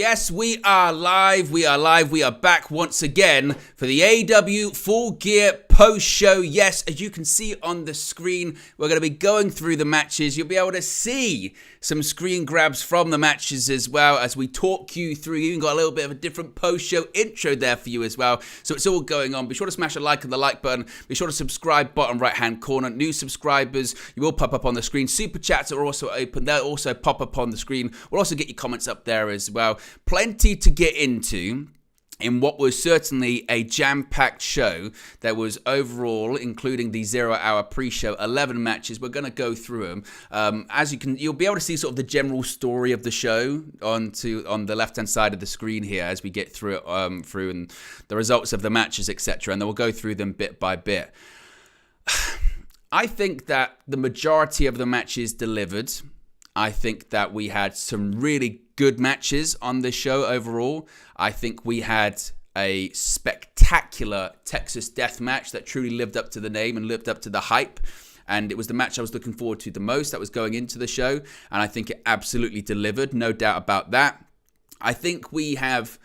Yes, we are live. We are live. We are back once again for the AEW Full Gear post show. Yes, as you can see on the screen, we're going to be going through the matches. You'll be able to see some screen grabs from the matches as well as we talk you through. You even got a little bit of a different post show intro there for you as well. So it's all going on. Be sure to smash a like on the like button. Be sure to subscribe, bottom right hand corner. New subscribers, you will pop up on the screen. Super chats are also open. They'll also pop up on the screen. We'll also get your comments up there as well. Plenty to get into in what was certainly a jam-packed show. There was overall, including the 0-hour pre-show, 11 matches. We're going to go through them. You'll be able to see sort of the general story of the show on the left-hand side of the screen here as we get through it, and the results of the matches, etc. And then we'll go through them bit by bit. I think that the majority of the matches delivered. I think that we had some really good matches on this show overall. I think we had a spectacular Texas Death Match that truly lived up to the name and lived up to the hype. And it was the match I was looking forward to the most that was going into the show. And I think it absolutely delivered, no doubt about that. I think we have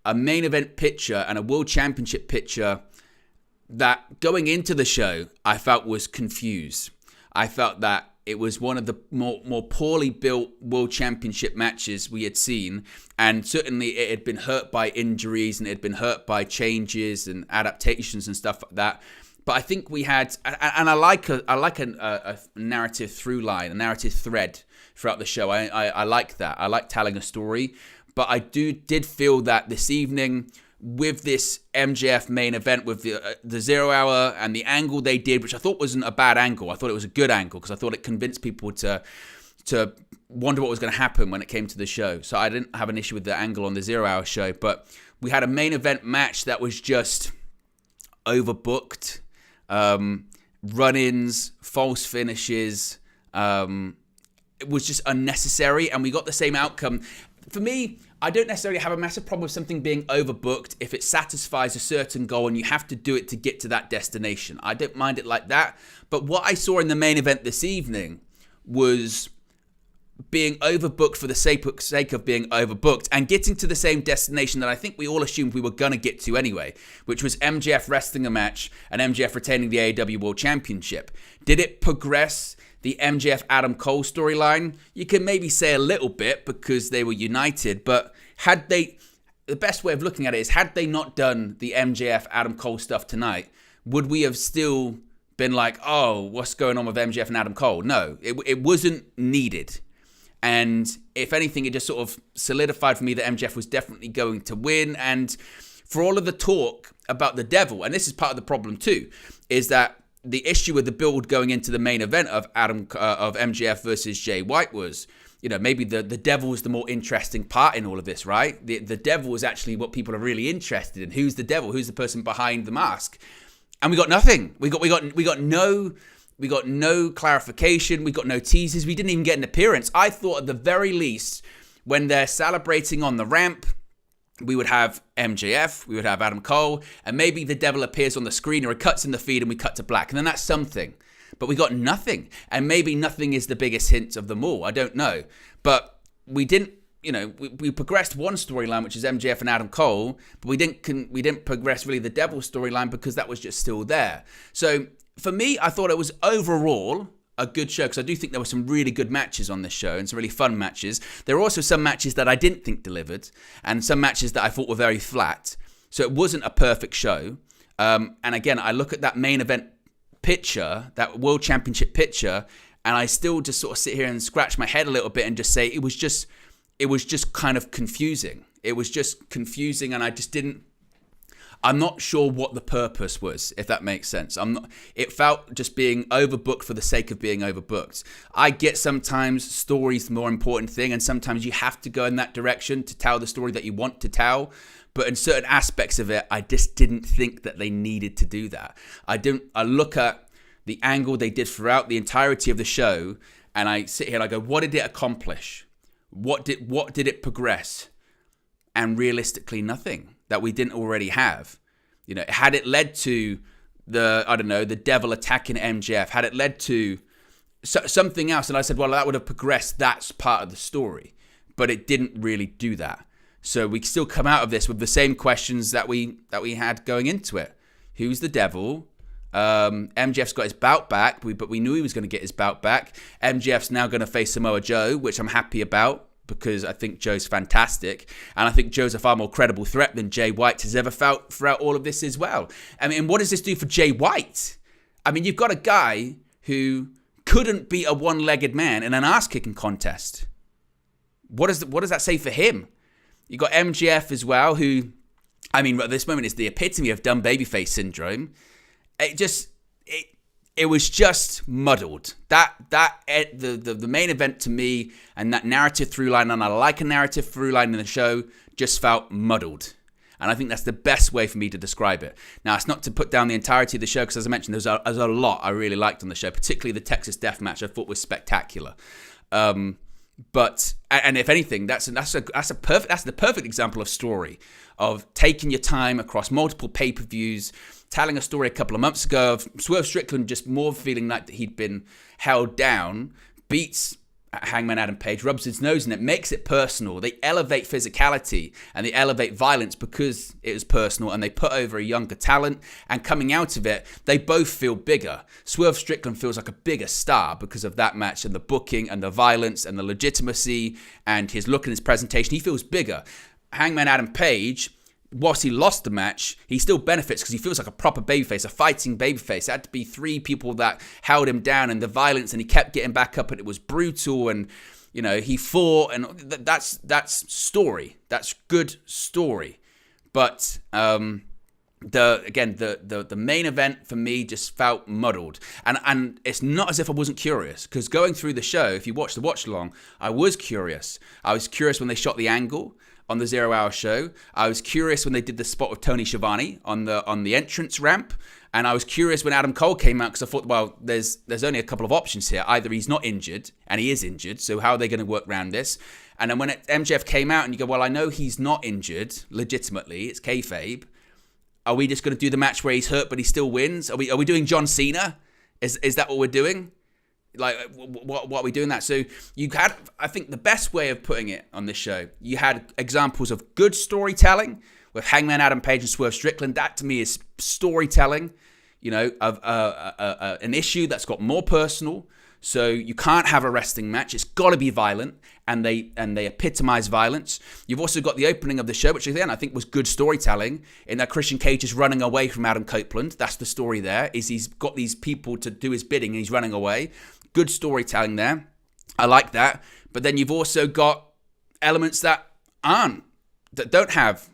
a main event picture and a World Championship picture that going into the show, I felt was confused. I felt that it was one of the more poorly built World Championship matches we had seen. And certainly it had been hurt by injuries and it had been hurt by changes and adaptations and stuff like that. But I think we had, and I like a narrative through line, a narrative thread throughout the show. I like that. I like telling a story. But I did feel that this evening, with this MJF main event, with the 0 hour and the angle they did, which I thought wasn't a bad angle. I thought it was a good angle because I thought it convinced people to wonder what was going to happen when it came to the show. So I didn't have an issue with the angle on the 0 hour show. But we had a main event match that was just overbooked. Run-ins, false finishes. It was just unnecessary, and we got the same outcome. For me, I don't necessarily have a massive problem with something being overbooked if it satisfies a certain goal and you have to do it to get to that destination. I don't mind it like that. But what I saw in the main event this evening was being overbooked for the sake of being overbooked and getting to the same destination that I think we all assumed we were going to get to anyway, which was MJF wrestling a match and MJF retaining the AEW World Championship. Did it progress the MJF Adam Cole storyline? You can maybe say a little bit because they were united, but the best way of looking at it is, had they not done the MJF Adam Cole stuff tonight, would we have still been like, oh, what's going on with MJF and Adam Cole? No, it wasn't needed. And if anything, it just sort of solidified for me that MJF was definitely going to win. And for all of the talk about the devil, and this is part of the problem too, is that the issue with the build going into the main event of MJF versus Jay White was, maybe the devil was the more interesting part in all of this, right? The devil is actually what people are really interested in. Who's the devil? Who's the person behind the mask? And we got nothing. We got no clarification. We got no teasers. We didn't even get an appearance. I thought at the very least, when they're celebrating on the ramp, we would have MJF, we would have Adam Cole, and maybe the devil appears on the screen or it cuts in the feed and we cut to black. And then that's something. But we got nothing. And maybe nothing is the biggest hint of them all. I don't know. But we didn't, we progressed one storyline, which is MJF and Adam Cole, but we didn't progress really the devil storyline because that was just still there. So for me, I thought it was overall a good show, because I do think there were some really good matches on this show and some really fun matches. There were also some matches that I didn't think delivered and some matches that I thought were very flat. So it wasn't a perfect show. And again, I look at that main event picture, that World Championship picture, and I still just sort of sit here and scratch my head a little bit and just say it was just kind of confusing. It was just confusing, and I'm not sure what the purpose was, if that makes sense. It felt just being overbooked for the sake of being overbooked. I get sometimes story's the more important thing, and sometimes you have to go in that direction to tell the story that you want to tell. But in certain aspects of it, I just didn't think that they needed to do that. I look at the angle they did throughout the entirety of the show, and I sit here and I go, what did it accomplish? What did it progress? And realistically, nothing that we didn't already have. Had it led to the devil attacking MJF, had it led to something else, and I said, well, that would have progressed that part of the story, but it didn't really do that. So we still come out of this with the same questions that we had going into it. Who's the devil? MJF's got his bout back, but we knew he was going to get his bout back. MJF's now going to face Samoa Joe, which I'm happy about because I think Joe's fantastic. And I think Joe's a far more credible threat than Jay White has ever felt throughout all of this as well. I mean, what does this do for Jay White? I mean, you've got a guy who couldn't beat a one-legged man in an ass-kicking contest. What does that say for him? You got MJF as well, who, I mean, at this moment is the epitome of dumb babyface syndrome. It was just muddled. The main event to me and that narrative through line, and I like a narrative through line in the show, just felt muddled. And I think that's the best way for me to describe it. Now, it's not to put down the entirety of the show, because as I mentioned, there's a lot I really liked on the show, particularly the Texas Death Match I thought was spectacular. But if anything, that's the perfect example of story, of taking your time across multiple pay-per-views, telling a story a couple of months ago of Swerve Strickland just more feeling like that he'd been held down, beats Hangman Adam Page, rubs his nose in it, makes it personal. They elevate physicality and they elevate violence because it was personal, and they put over a younger talent, and coming out of it, they both feel bigger. Swerve Strickland feels like a bigger star because of that match and the booking and the violence and the legitimacy and his look and his presentation. He feels bigger. Hangman Adam Page, whilst he lost the match, he still benefits because he feels like a proper babyface, a fighting babyface. It had to be three people that held him down, and the violence, and he kept getting back up, and it was brutal, and he fought, and that's story. That's good story. But the main event for me just felt muddled, and it's not as if I wasn't curious, because going through the show, if you watch the watch along, I was curious. I was curious when they shot the angle on the 0 Hour show. I was curious when they did the spot with Tony Schiavone on the entrance ramp, and I was curious when Adam Cole came out, because I thought, well, there's only a couple of options here. Either he's not injured, and he is injured, so how are they going to work around this? And then when MJF came out, and you go, well, I know he's not injured legitimately, it's kayfabe. Are we just going to do the match where he's hurt but he still wins? Are we doing John Cena? Is that what we're doing? Like, what are we doing that? So you had, I think the best way of putting it on this show, you had examples of good storytelling with Hangman Adam Page and Swerve Strickland. That to me is storytelling, of an issue that's got more personal. So you can't have a wrestling match. It's got to be violent, and they epitomize violence. You've also got the opening of the show, which again I think was good storytelling, in that Christian Cage is running away from Adam Copeland. That's the story there, is he's got these people to do his bidding and he's running away. Good storytelling there. I like that. But then you've also got elements that don't have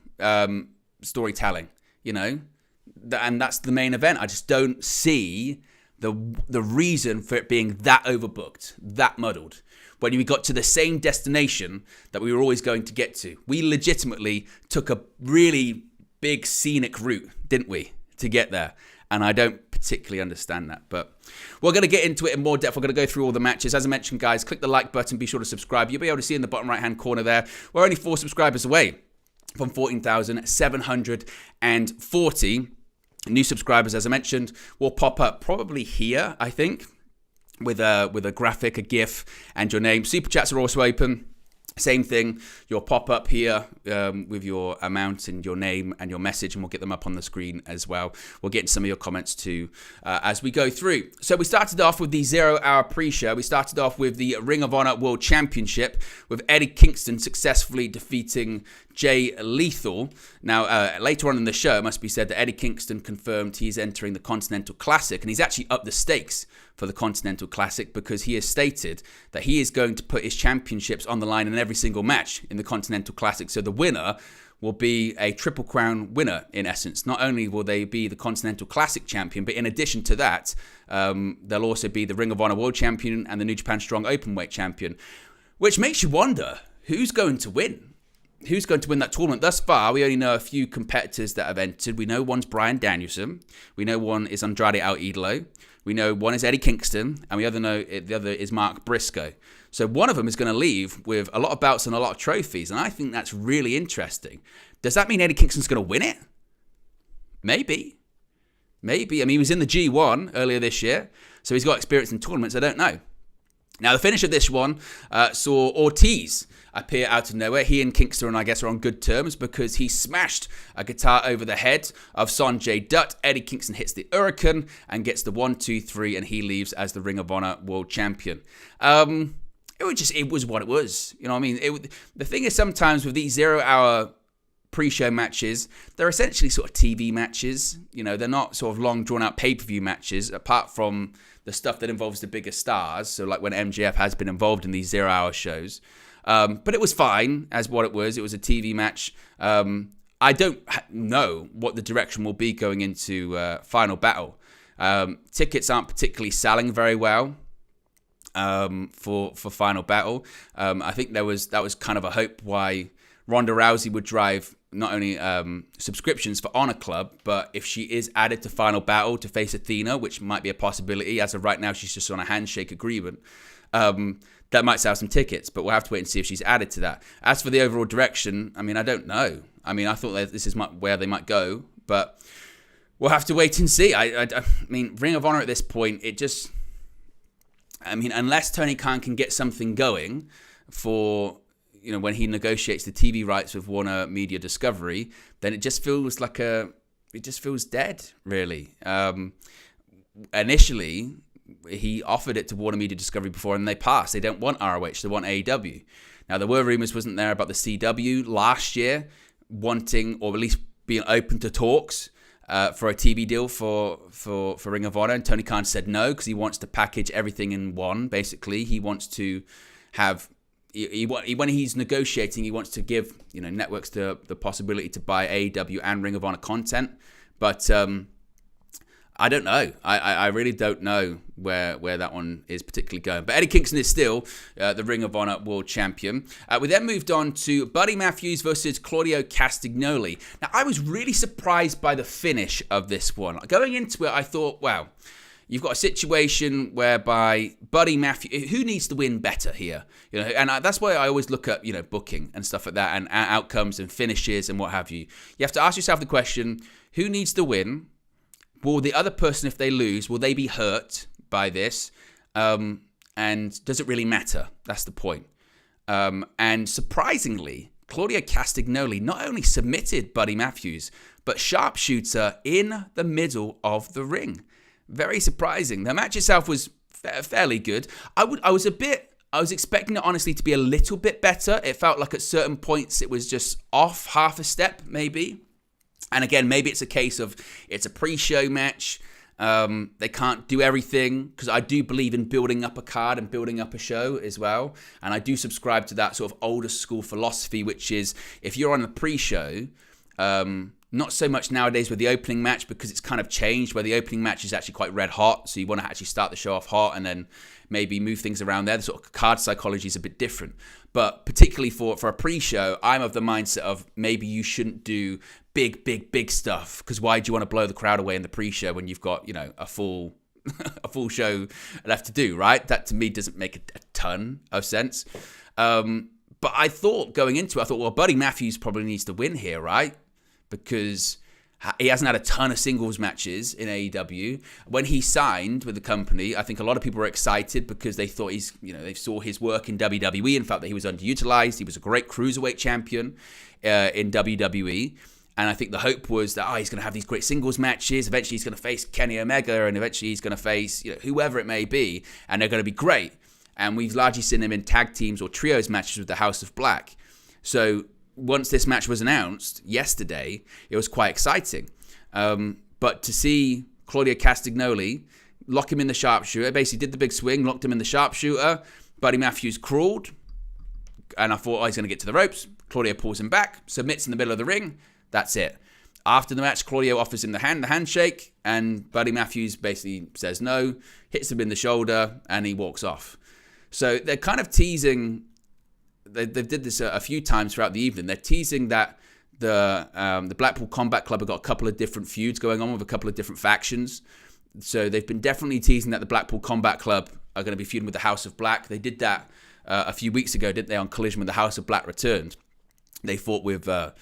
storytelling, and that's the main event. I just don't see the reason for it being that overbooked, that muddled. When we got to the same destination that we were always going to get to. We legitimately took a really big scenic route, didn't we, to get there? And I don't particularly understand that. But we're going to get into it in more depth. We're going to go through all the matches. As I mentioned, guys, click the like button. Be sure to subscribe. You'll be able to see in the bottom right-hand corner there, we're only 4 subscribers away from 14,740. New subscribers, as I mentioned, will pop up probably here, I think, with a graphic, a GIF, and your name. Super chats are also open. Same thing, you'll pop up here with your amount and your name and your message, and we'll get them up on the screen as well. We'll get into some of your comments too as we go through. So we started off with the 0 Hour pre-show. We started off with the Ring of Honor World Championship with Eddie Kingston successfully defeating Jay Lethal. Now, later on in the show, it must be said that Eddie Kingston confirmed he's entering the Continental Classic, and he's actually upped the stakes for the Continental Classic because he has stated that he is going to put his championships on the line in every single match in the Continental Classic. So the winner will be a Triple Crown winner, in essence. Not only will they be the Continental Classic champion, but in addition to that, they'll also be the Ring of Honor World Champion and the New Japan Strong Openweight Champion, which makes you wonder, who's going to win? Who's going to win that tournament? Thus far, we only know a few competitors that have entered. We know one's Bryan Danielson. We know one is Andrade El Idolo. We know one is Eddie Kingston. And we know the other is Mark Briscoe. So one of them is going to leave with a lot of belts and a lot of trophies. And I think that's really interesting. Does that mean Eddie Kingston's going to win it? Maybe. I mean, he was in the G1 earlier this year. So he's got experience in tournaments. I don't know. Now, the finish of this one saw Ortiz appear out of nowhere. He and Kingston, I guess, are on good terms because he smashed a guitar over the head of Sonjay Dutt. Eddie Kingston hits the Hurricane and gets the 1-2-3, and he leaves as the Ring of Honor World Champion. It was what it was. You know what I mean? The thing is, sometimes with these 0-hour pre-show matches, they're essentially sort of TV matches. You know, they're not sort of long, drawn-out pay-per-view matches, apart from the stuff that involves the bigger stars. So like when MJF has been involved in these 0-hour shows. But it was fine as what it was. It was a TV match. I don't know what the direction will be going into Final Battle. Tickets aren't particularly selling very well for Final Battle. I think that was kind of a hope why Ronda Rousey would drive not only subscriptions for Honor Club, but if she is added to Final Battle to face Athena, which might be a possibility. As of right now, she's just on a handshake agreement. That might sell some tickets, but we'll have to wait and see if she's added to that. As for the overall direction, I mean, I don't know. I mean, I thought that this is where they might go, but we'll have to wait and see. I mean, Ring of Honor at this point, unless Tony Khan can get something going for, you know, when he negotiates the TV rights with Warner Media Discovery, then it just feels dead, really. Initially, he offered it to Warner Media Discovery before, and they passed. They don't want ROH, they want AEW. Now, there were rumors, wasn't there, about the CW last year wanting, or at least being open to talks for a TV deal for Ring of Honor, and Tony Khan said no because he wants to package everything in one. Basically, he wants to have. When he's negotiating, he wants to give, you know, networks the possibility to buy AEW and Ring of Honor content. But I don't know. I really don't know where that one is particularly going. But Eddie Kingston is still the Ring of Honor World Champion. We then moved on to Buddy Matthews versus Claudio Castagnoli. Now, I was really surprised by the finish of this one. Going into it, I thought, wow, you've got a situation whereby Buddy Matthews, who needs to win better here? You know, and that's why I always look at, you know, booking and stuff like that, and outcomes and finishes and what have you. You have to ask yourself the question: who needs to win? Will the other person, if they lose, will they be hurt by this? And does it really matter? That's the point. And surprisingly, Claudia Castagnoli not only submitted Buddy Matthews, but sharpshooter in the middle of the ring. Very surprising. The match itself was fairly good. I was expecting it, honestly, to be a little bit better. It felt like at certain points it was just off half a step, maybe. And again, maybe it's a case of it's a pre-show match. They can't do everything, because I do believe in building up a card and building up a show as well. And I do subscribe to that sort of older school philosophy, which is if you're on the pre-show, not so much nowadays with the opening match, because it's kind of changed, where the opening match is actually quite red hot. So you want to actually start the show off hot and then maybe move things around there. The sort of card psychology is a bit different. But particularly for a pre-show, I'm of the mindset of maybe you shouldn't do big stuff, because why do you want to blow the crowd away in the pre-show when you've got, you know, a full show left to do, right? That to me doesn't make a ton of sense. But I thought going into it, well, Buddy Matthews probably needs to win here, right? Because he hasn't had a ton of singles matches in AEW. When he signed with the company, I think a lot of people were excited because they thought they saw his work in WWE and felt that he was underutilized. He was a great cruiserweight champion in WWE. And I think the hope was that, he's going to have these great singles matches. Eventually he's going to face Kenny Omega, and eventually he's going to face, you know, whoever it may be. And they're going to be great. And we've largely seen him in tag teams or trios matches with the House of Black. So once this match was announced yesterday, it was quite exciting. But to see Claudia Castagnoli lock him in the sharpshooter, basically did the big swing, locked him in the sharpshooter. Buddy Matthews crawled, and I thought, he's going to get to the ropes. Claudia pulls him back, submits in the middle of the ring. That's it. After the match, Claudio offers him the handshake, and Buddy Matthews basically says no, hits him in the shoulder, and he walks off. So they're kind of teasing. They did this a few times throughout the evening. They're teasing that the Blackpool Combat Club have got a couple of different feuds going on with a couple of different factions. So they've been definitely teasing that the Blackpool Combat Club are going to be feuding with the House of Black. They did that a few weeks ago, didn't they, on Collision when the House of Black returned. They fought with the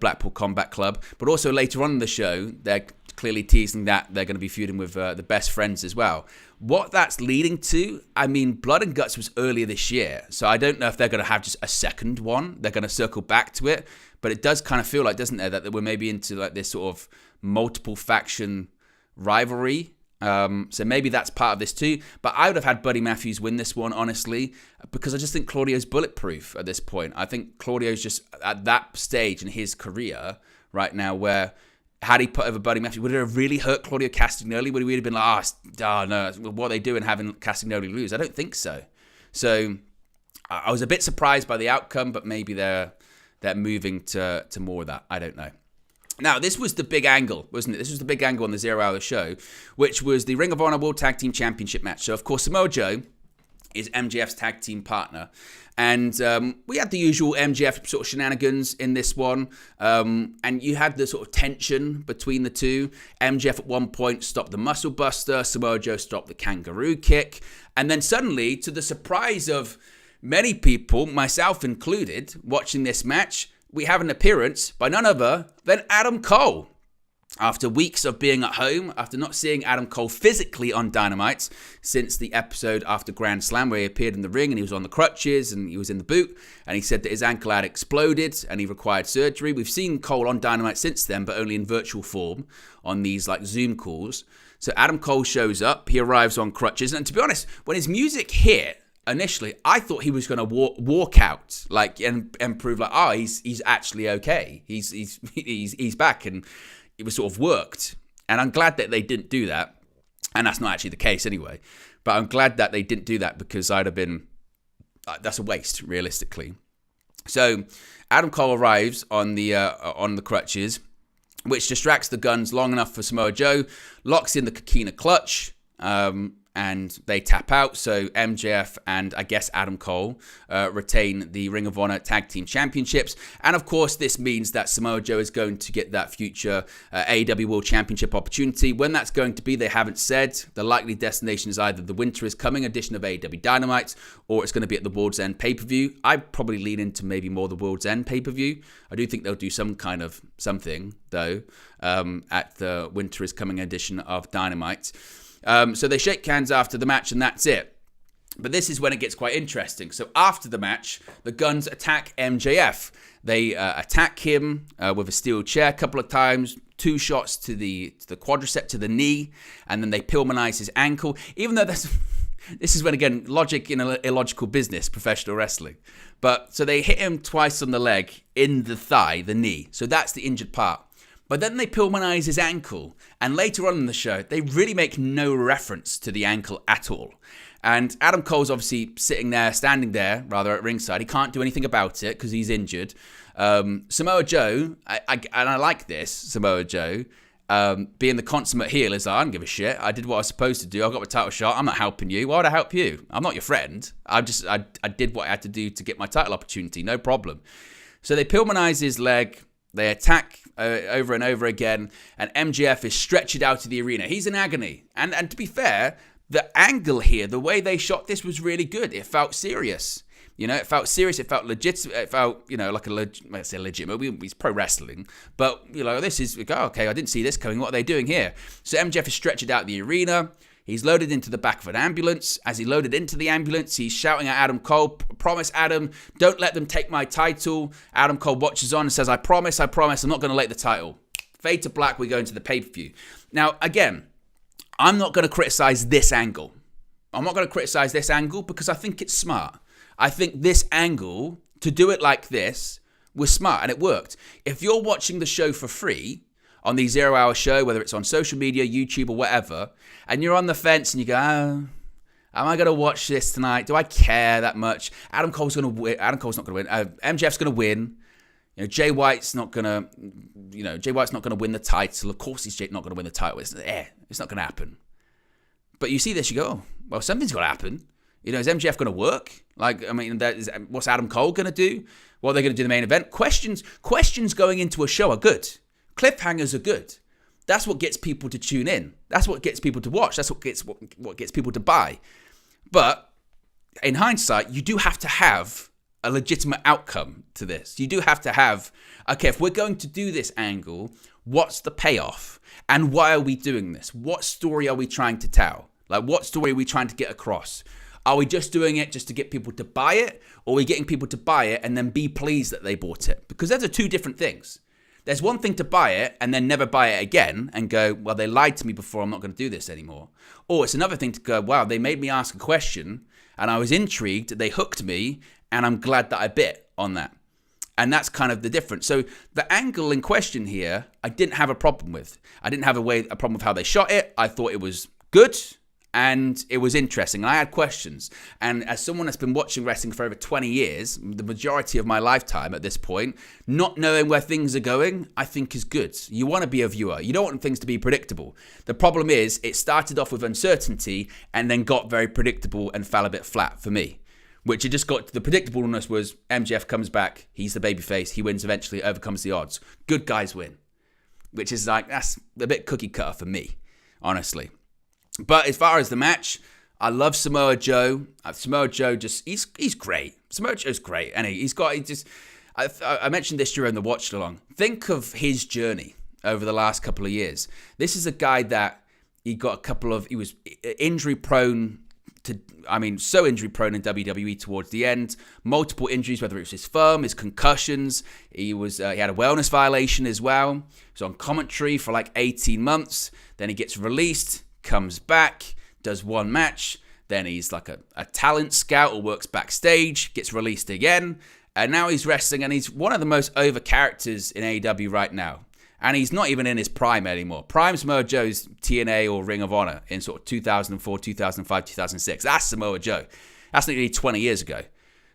Blackpool Combat Club. But also later on in the show, they're clearly teasing that they're going to be feuding with the Best Friends as well. What that's leading to, I mean, Blood and Guts was earlier this year, so I don't know if they're going to have just a second one. They're going to circle back to it, but it does kind of feel like, doesn't it, that we're maybe into like this sort of multiple faction rivalry. So maybe that's part of this too. But I would have had Buddy Matthews win this one, honestly, because I just think Claudio's bulletproof at this point. I think Claudio's just at that stage in his career right now where had he put over Buddy Matthews, would it have really hurt Claudio Castagnoli? Would he have been like, no, what are they doing having Castagnoli lose? I don't think so. So I was a bit surprised by the outcome, but maybe they're moving to more of that. I don't know. Now, this was the big angle, wasn't it? This was the big angle on the 0 Hour show, which was the Ring of Honor World Tag Team Championship match. So, of course, Samoa Joe is MJF's tag team partner. And we had the usual MJF sort of shenanigans in this one. And you had the sort of tension between the two. MJF at one point stopped the Muscle Buster. Samoa Joe stopped the Kangaroo Kick. And then suddenly, to the surprise of many people, myself included, watching this match, we have an appearance by none other than Adam Cole. After weeks of being at home, after not seeing Adam Cole physically on Dynamite since the episode after Grand Slam where he appeared in the ring and he was on the crutches and he was in the boot and he said that his ankle had exploded and he required surgery. We've seen Cole on Dynamite since then, but only in virtual form on these like Zoom calls. So Adam Cole shows up, he arrives on crutches, and to be honest, when his music hit, initially, I thought he was going to walk out, like and prove like, oh, he's actually okay. He's back, and it was sort of worked. And I'm glad that they didn't do that. And that's not actually the case anyway. But I'm glad that they didn't do that because I'd have been that's a waste realistically. So Adam Cole arrives on the crutches, which distracts the Guns long enough for Samoa Joe, locks in the Coquina clutch. And they tap out, so MJF and I guess Adam Cole retain the Ring of Honor Tag Team Championships. And of course, this means that Samoa Joe is going to get that future AEW World Championship opportunity. When that's going to be, they haven't said. The likely destination is either the Winter is Coming edition of AEW Dynamite, or it's going to be at the World's End pay-per-view. I'd probably lean into maybe more the World's End pay-per-view. I do think they'll do some kind of something, though, at the Winter is Coming edition of Dynamite. So they shake hands after the match and that's it. But this is when it gets quite interesting. So after the match, the Guns attack MJF. They attack him with a steel chair a couple of times, 2 shots to the quadricep, to the knee, and then they Pillmanize his ankle. Even though this is when, again, logic in illogical business, professional wrestling. But so they hit him twice on the leg, in the thigh, the knee. So that's the injured part. But then they Pillmanize his ankle, and later on in the show, they really make no reference to the ankle at all. And Adam Cole's obviously standing there, at ringside. He can't do anything about it because he's injured. Samoa Joe, I like this, Samoa Joe, being the consummate heel, is like, I don't give a shit. I did what I was supposed to do. I got my title shot. I'm not helping you. Why would I help you? I'm not your friend. I did what I had to do to get my title opportunity. No problem. So they Pillmanize his leg. They attack over and over again, and MJF is stretched out of the arena. He's in agony. And to be fair, the angle here, the way they shot this was really good. It felt serious. You know, it felt serious. It felt legit. It felt, like let's say legitimate. It's pro wrestling. But, this is, okay, I didn't see this coming. What are they doing here? So MJF is stretched out of the arena. He's loaded into the back of an ambulance. As he loaded into the ambulance, he's shouting at Adam Cole, promise, Adam, don't let them take my title. Adam Cole watches on and says, I promise, I'm not going to let the title. Fade to black, we go into the pay-per-view. Now, again, I'm not going to criticize this angle. Because I think it's smart. I think this angle, to do it like this, was smart and it worked. If you're watching the show for free, on the 0 Hour show, whether it's on social media, YouTube, or whatever, and you're on the fence and you go, am I going to watch this tonight? Do I care that much? Adam Cole's going to win. Adam Cole's not going to win. MJF's going to win. Jay White's not going to win the title. Of course he's not going to win the title. It's not going to happen. But you see this, you go, oh, well, something's got to happen. Is MJF going to work? What's Adam Cole going to do? What are they going to do in the main event? Questions going into a show are good. Cliffhangers are good. That's what gets people to tune in. That's what gets people to watch. That's what gets people to buy. But in hindsight, you do have to have a legitimate outcome to this. You do have to have, okay, if we're going to do this angle, what's the payoff? And why are we doing this? What story are we trying to tell? Like, what story are we trying to get across? Are we just doing it just to get people to buy it? Or are we getting people to buy it and then be pleased that they bought it? Because those are two different things. There's one thing to buy it and then never buy it again and go, well, they lied to me before, I'm not going to do this anymore. Or it's another thing to go, wow, they made me ask a question and I was intrigued, they hooked me, and I'm glad that I bit on that. And that's kind of the difference. So the angle in question here, I didn't have a problem with. I didn't have a problem with how they shot it. I thought it was good. And it was interesting. And I had questions. And as someone that's been watching wrestling for over 20 years, the majority of my lifetime at this point, not knowing where things are going, I think is good. You want to be a viewer. You don't want things to be predictable. The problem is it started off with uncertainty and then got very predictable and fell a bit flat for me. Which it just got, the predictableness was MJF comes back, he's the babyface, he wins eventually, overcomes the odds. Good guys win. Which is like, that's a bit cookie cutter for me, honestly. But as far as the match, I love Samoa Joe. Samoa Joe he's great. Samoa Joe's great. And I mentioned this during the watch along. Think of his journey over the last couple of years. This is a guy that he was injury prone so injury prone in WWE towards the end. Multiple injuries, whether it was his thumb, his concussions. He had a wellness violation as well. He was on commentary for like 18 months. Then he gets released. Comes back, does one match, then he's like a talent scout or works backstage, gets released again, and now he's wrestling, and he's one of the most over characters in AEW right now. And he's not even in his prime anymore. Prime Samoa Joe's TNA or Ring of Honor in sort of 2004, 2005, 2006. That's Samoa Joe. That's nearly 20 years ago.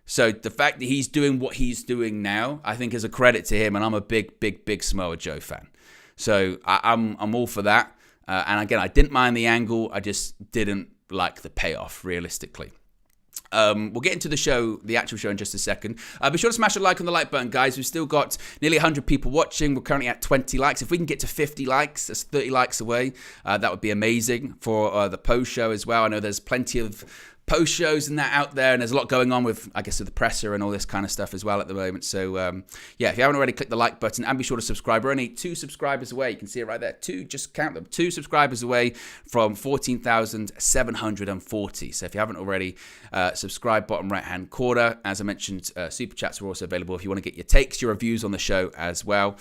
So the fact that he's doing what he's doing now, I think is a credit to him, and I'm a big Samoa Joe fan. So I'm all for that. And again, I didn't mind the angle. I just didn't like the payoff, realistically. We'll get into the actual show in just a second. Be sure to smash a like on the like button, guys. We've still got nearly 100 people watching. We're currently at 20 likes. If we can get to 50 likes, that's 30 likes away. That would be amazing for the post show as well. I know there's plenty of post shows and that out there, and there's a lot going on with, I guess, with the presser and all this kind of stuff as well at the moment. So if you haven't already, click the like button and be sure to subscribe. We're only 2 subscribers away. You can see it right there. 2, just count them. 2 subscribers away from 14,740. So if you haven't already, subscribe, bottom right hand corner. As I mentioned, super chats are also available if you want to get your takes, your reviews on the show as well.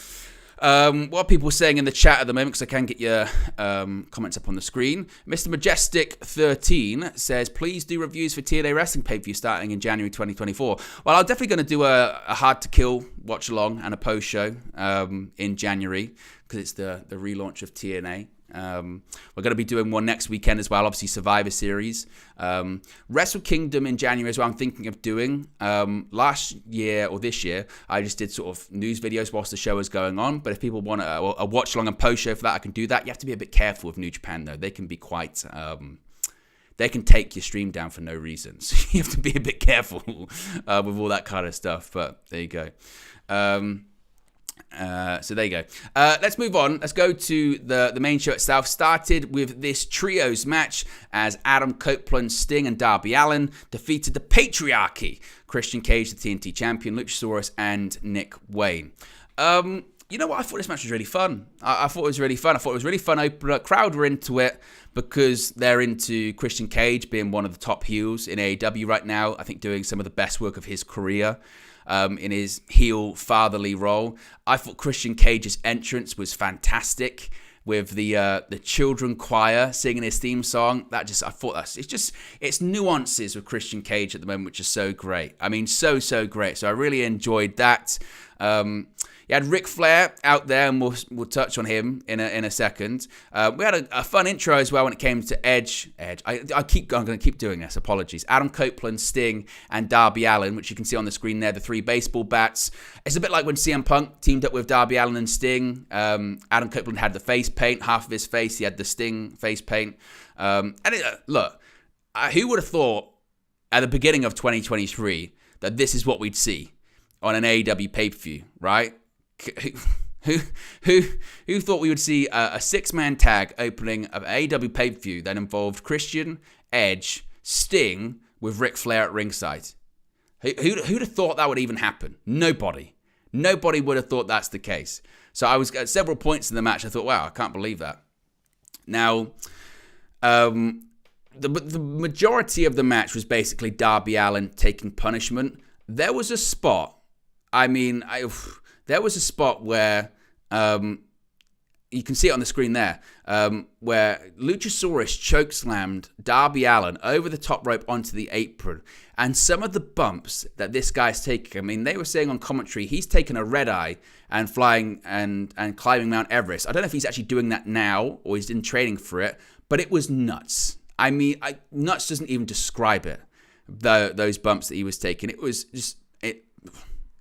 What are people saying in the chat at the moment? Because I can get your comments up on the screen. Mr. Majestic13 says, please do reviews for TNA Wrestling pay-per-view starting in January 2024. Well, I'm definitely going to do a Hard to Kill watch along and a post show in January because it's the relaunch of TNA. We're going to be doing one next weekend as well, obviously Survivor Series. Wrestle Kingdom in January as well, I'm thinking of doing. Last year or this year, I just did sort of news videos whilst the show was going on. But if people want a watch along and post show for that, I can do that. You have to be a bit careful with New Japan though. They can be quite... they can take your stream down for no reason. So you have to be a bit careful with all that kind of stuff. But there you go. So there you go. Let's move on. Let's go to the main show itself. Started with this trios match as Adam Copeland, Sting, and Darby Allin defeated the Patriarchy, Christian Cage, the TNT champion, Luchasaurus, and Nick Wayne. You know what? I thought this match was really fun. I thought it was really fun. I thought it was really fun opener. Crowd were into it because they're into Christian Cage being one of the top heels in AEW right now. I think doing some of the best work of his career. In his heel fatherly role. I thought Christian Cage's entrance was fantastic with the children choir singing his theme song. It's nuances with Christian Cage at the moment, which is so great. I mean, so great. So I really enjoyed that. You had Ric Flair out there, and we'll touch on him in a second. We had a fun intro as well when it came to Edge. I'm going to keep doing this. Apologies. Adam Copeland, Sting, and Darby Allin, which you can see on the screen there, the 3 baseball bats. It's a bit like when CM Punk teamed up with Darby Allin and Sting. Adam Copeland had the face paint, half of his face. He had the Sting face paint. Look, who would have thought at the beginning of 2023 that this is what we'd see on an AEW pay-per-view, right? Who thought we would see a 6-man tag opening of AEW pay-per-view that involved Christian, Edge, Sting with Ric Flair at ringside? Who'd have thought that would even happen? Nobody would have thought that's the case. So I was at several points in the match, I thought, wow, I can't believe that. Now, the majority of the match was basically Darby Allin taking punishment. There was a spot, there was a spot where, you can see it on the screen there, where Luchasaurus chokeslammed Darby Allin over the top rope onto the apron. And some of the bumps that this guy's taking, they were saying on commentary, he's taken a red eye and flying and climbing Mount Everest. I don't know if he's actually doing that now or he's in training for it, but it was nuts. Nuts doesn't even describe it, those bumps that he was taking. It was just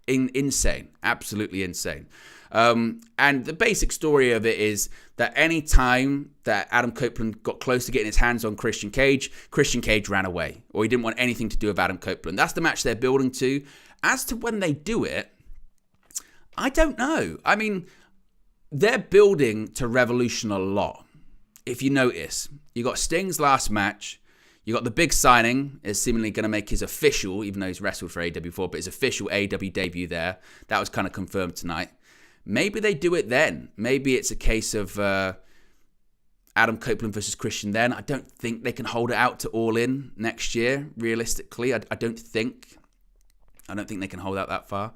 insane, absolutely insane. And the basic story of it is that any time that Adam Copeland got close to getting his hands on Christian Cage ran away, or he didn't want anything to do with Adam Copeland. That's the match they're building to. As to when they do it, I don't know. They're building to Revolution a lot. If you notice, you got Sting's last match, you got the big signing, is seemingly going to make his official, even though he's wrestled for AEW before, but his official AEW debut there. That was kind of confirmed tonight. Maybe they do it then. Maybe it's a case of Adam Copeland versus Christian then. I don't think they can hold it out to All In next year, realistically. I don't think they can hold out that far.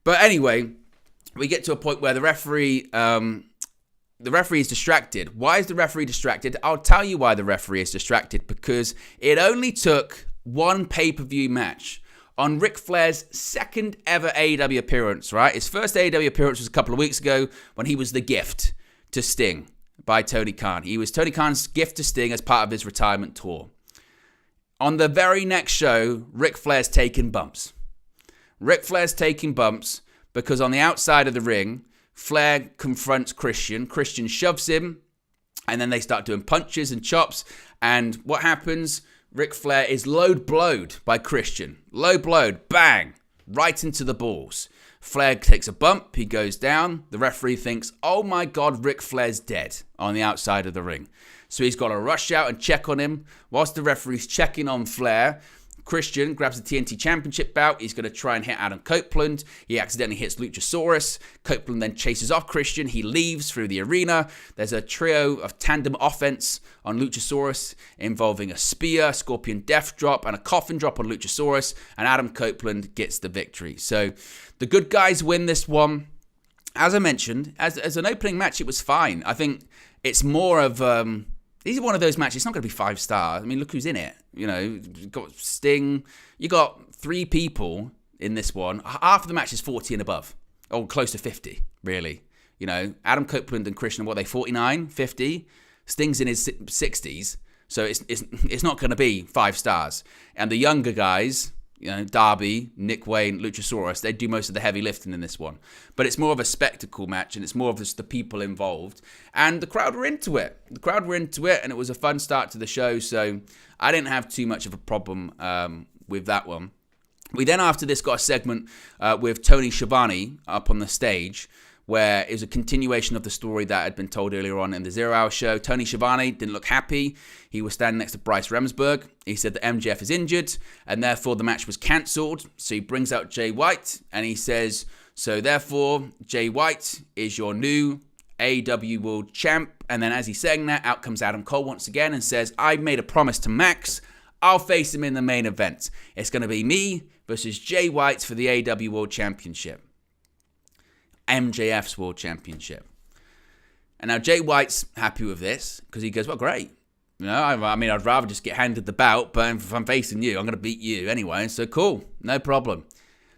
But anyway, we get to a point where the referee is distracted. Why is the referee distracted? I'll tell you why the referee is distracted. Because it only took one pay-per-view match on Ric Flair's second ever AEW appearance, right? His first AEW appearance was a couple of weeks ago when he was the gift to Sting by Tony Khan. He was Tony Khan's gift to Sting as part of his retirement tour. On the very next show, Ric Flair's taking bumps. Ric Flair's taking bumps because on the outside of the ring, Flair confronts Christian. Christian shoves him, and then they start doing punches and chops. And what happens? Ric Flair is low-blowed by Christian. Low-blowed, bang, right into the balls. Flair takes a bump, he goes down. The referee thinks, oh my God, Ric Flair's dead on the outside of the ring. So he's got to rush out and check on him. Whilst the referee's checking on Flair, Christian grabs the TNT Championship belt. He's going to try and hit Adam Copeland. He accidentally hits Luchasaurus. Copeland then chases off Christian. He leaves through the arena. There's a trio of tandem offense on Luchasaurus involving a spear, scorpion death drop, and a coffin drop on Luchasaurus. And Adam Copeland gets the victory. So the good guys win this one. As I mentioned, as an opening match, it was fine. I think it's more of... These are one of those matches, it's not going to be 5 stars. Look who's in it. You've got Sting. You got 3 people in this one. Half of the match is 40 and above. Or close to 50, really. Adam Copeland and Christian, what are they, 49, 50? Sting's in his 60s. So it's not going to be 5 stars. And the younger guys... Darby, Nick Wayne, Luchasaurus, they do most of the heavy lifting in this one. But it's more of a spectacle match, and it's more of just the people involved. And the crowd were into it. And it was a fun start to the show, so I didn't have too much of a problem with that one. We then, after this, got a segment with Tony Schiavone up on the stage, where it was a continuation of the story that had been told earlier on in the 0 Hour show. Tony Schiavone didn't look happy. He was standing next to Bryce Remsburg. He said that MJF is injured, and therefore the match was cancelled. So he brings out Jay White, and he says, so therefore, Jay White is your new AEW World Champ. And then as he's saying that, out comes Adam Cole once again and says, I made a promise to Max. I'll face him in the main event. It's going to be me versus Jay White for the AEW World Championship. MJF's World Championship. And now Jay White's happy with this because he goes, well, great. I'd rather just get handed the belt, but if I'm facing you, I'm going to beat you anyway. So cool, no problem.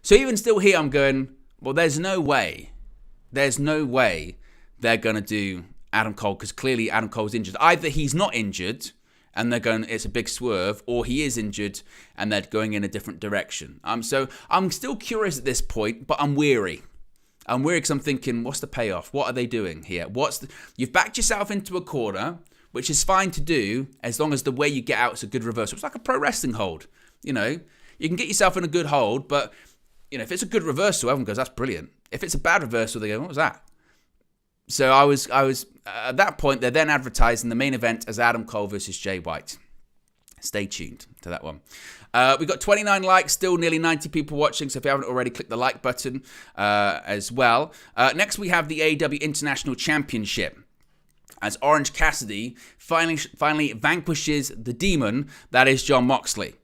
So even still here, I'm going, well, there's no way they're going to do Adam Cole because clearly Adam Cole's injured. Either he's not injured and they're going, it's a big swerve, or he is injured and they're going in a different direction. So I'm still curious at this point, but I'm weary. Because I'm thinking, what's the payoff? What are they doing here? You've backed yourself into a corner, which is fine to do as long as the way you get out is a good reversal. It's like a pro wrestling hold. You can get yourself in a good hold, but if it's a good reversal, everyone goes, that's brilliant. If it's a bad reversal, they go, what was that? So I was at that point, they're then advertising the main event as Adam Cole versus Jay White. Stay tuned to that one. We got 29 likes, still nearly 90 people watching, so if you haven't already, click the like button as well. Next, we have the AEW International Championship, as Orange Cassidy finally vanquishes the demon that is Jon Moxley.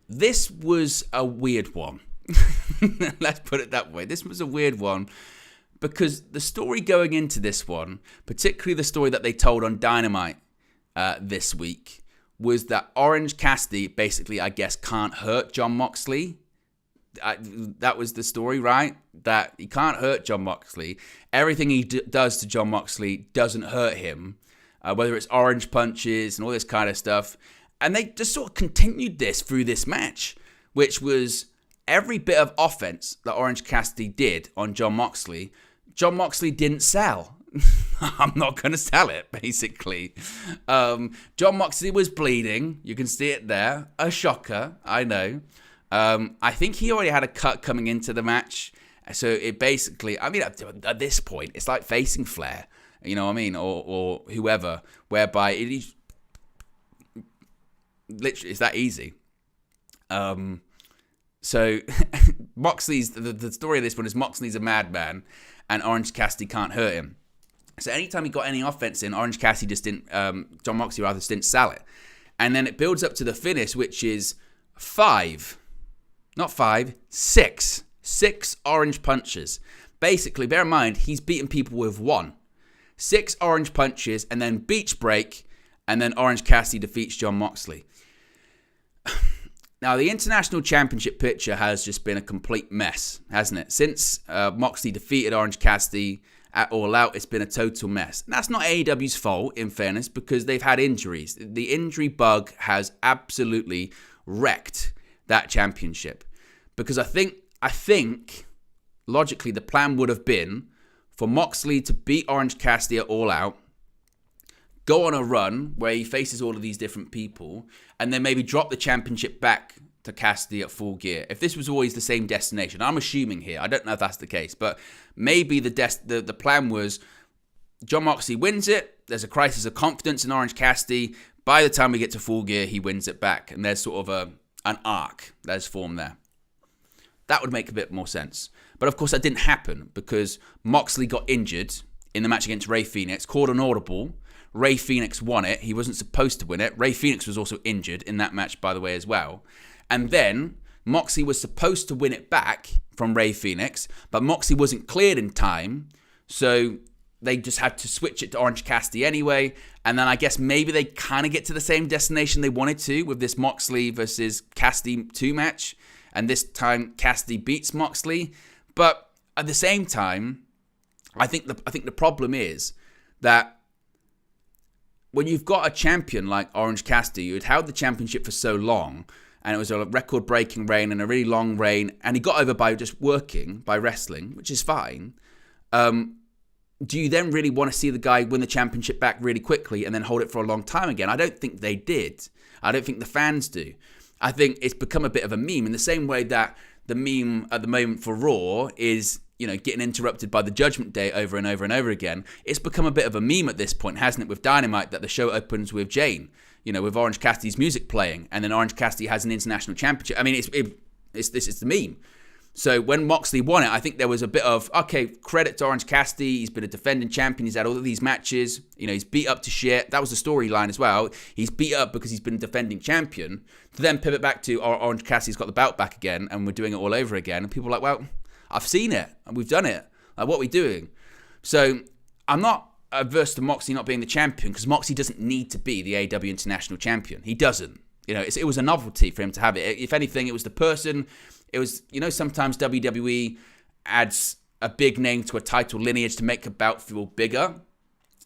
This was a weird one. Let's put it that way. This was a weird one because the story going into this one, particularly the story that they told on Dynamite this week, was that Orange Cassidy basically, I guess, can't hurt Jon Moxley. That was the story, right? That he can't hurt Jon Moxley. Everything he does to Jon Moxley doesn't hurt him, whether it's orange punches and all this kind of stuff. And they just sort of continued this through this match, which was every bit of offense that Orange Cassidy did on Jon Moxley didn't sell. I'm not going to sell it, basically. Jon Moxley was bleeding. You can see it there. A shocker, I know. I think he already had a cut coming into the match. So it basically, I mean, at this point, it's like facing Flair, you know what I mean? Or whoever, whereby it is literally, it's that easy. So Moxley's, the story of this one is Moxley's a madman and Orange Cassidy can't hurt him. So anytime he got any offense in, Orange Cassidy just didn't, Jon Moxley rather just didn't sell it. And then it builds up to the finish, which is 6 orange punches. Basically, bear in mind, he's beaten people with 1. 6 orange punches, and then beach break, and then Orange Cassidy defeats Jon Moxley. Now, the International Championship picture has just been a complete mess, hasn't it? Since Moxley defeated Orange Cassidy at All Out, it's been a total mess. And that's not AEW's fault, in fairness, because they've had injuries. The injury bug has absolutely wrecked that championship. Because I think, logically, the plan would have been for Moxley to beat Orange Cassidy at All Out, go on a run where he faces all of these different people, and then maybe drop the championship back to Cassidy at Full Gear. If this was always the same destination, I'm assuming here, I don't know if that's the case, but maybe the plan was Jon Moxley wins it, there's a crisis of confidence in Orange Cassidy, by the time we get to Full Gear, he wins it back, and there's sort of an arc that's formed there. That would make a bit more sense. But of course that didn't happen because Moxley got injured in the match against Rey Fenix, called an audible. Rey Fenix won it. He wasn't supposed to win it. Rey Fenix was also injured in that match, by the way, as well. And then Moxley was supposed to win it back from Rey Fenix, but Moxley wasn't cleared in time, so they just had to switch it to Orange Cassidy anyway. And then I guess maybe they kind of get to the same destination they wanted to with this Moxley versus Cassidy 2 match. And this time Cassidy beats Moxley. But at the same time, I think the problem is that when you've got a champion like Orange Cassidy, who had held the championship for so long, and it was a record-breaking reign and a really long reign, and he got over by just working, by wrestling, which is fine. Do you then really want to see the guy win the championship back really quickly and then hold it for a long time again? I don't think they did. I don't think the fans do. I think it's become a bit of a meme in the same way that the meme at the moment for Raw is, getting interrupted by the Judgment Day over and over and over again. It's become a bit of a meme at this point, hasn't it, with Dynamite, that the show opens with Jane, with Orange Cassidy's music playing, and then Orange Cassidy has an international championship. I mean, it's the meme. So when Moxley won it, I think there was a bit of, okay, credit to Orange Cassidy. He's been a defending champion. He's had all of these matches. He's beat up to shit. That was the storyline as well. He's beat up because he's been a defending champion. To then pivot back to Orange Cassidy's got the belt back again and we're doing it all over again. And people are like, well, I've seen it and we've done it. Like, what are we doing? So I'm not averse to Moxley not being the champion because Moxley doesn't need to be the AEW International Champion. He doesn't. It was a novelty for him to have it. If anything, it was the person... It was, sometimes WWE adds a big name to a title lineage to make a bout feel bigger.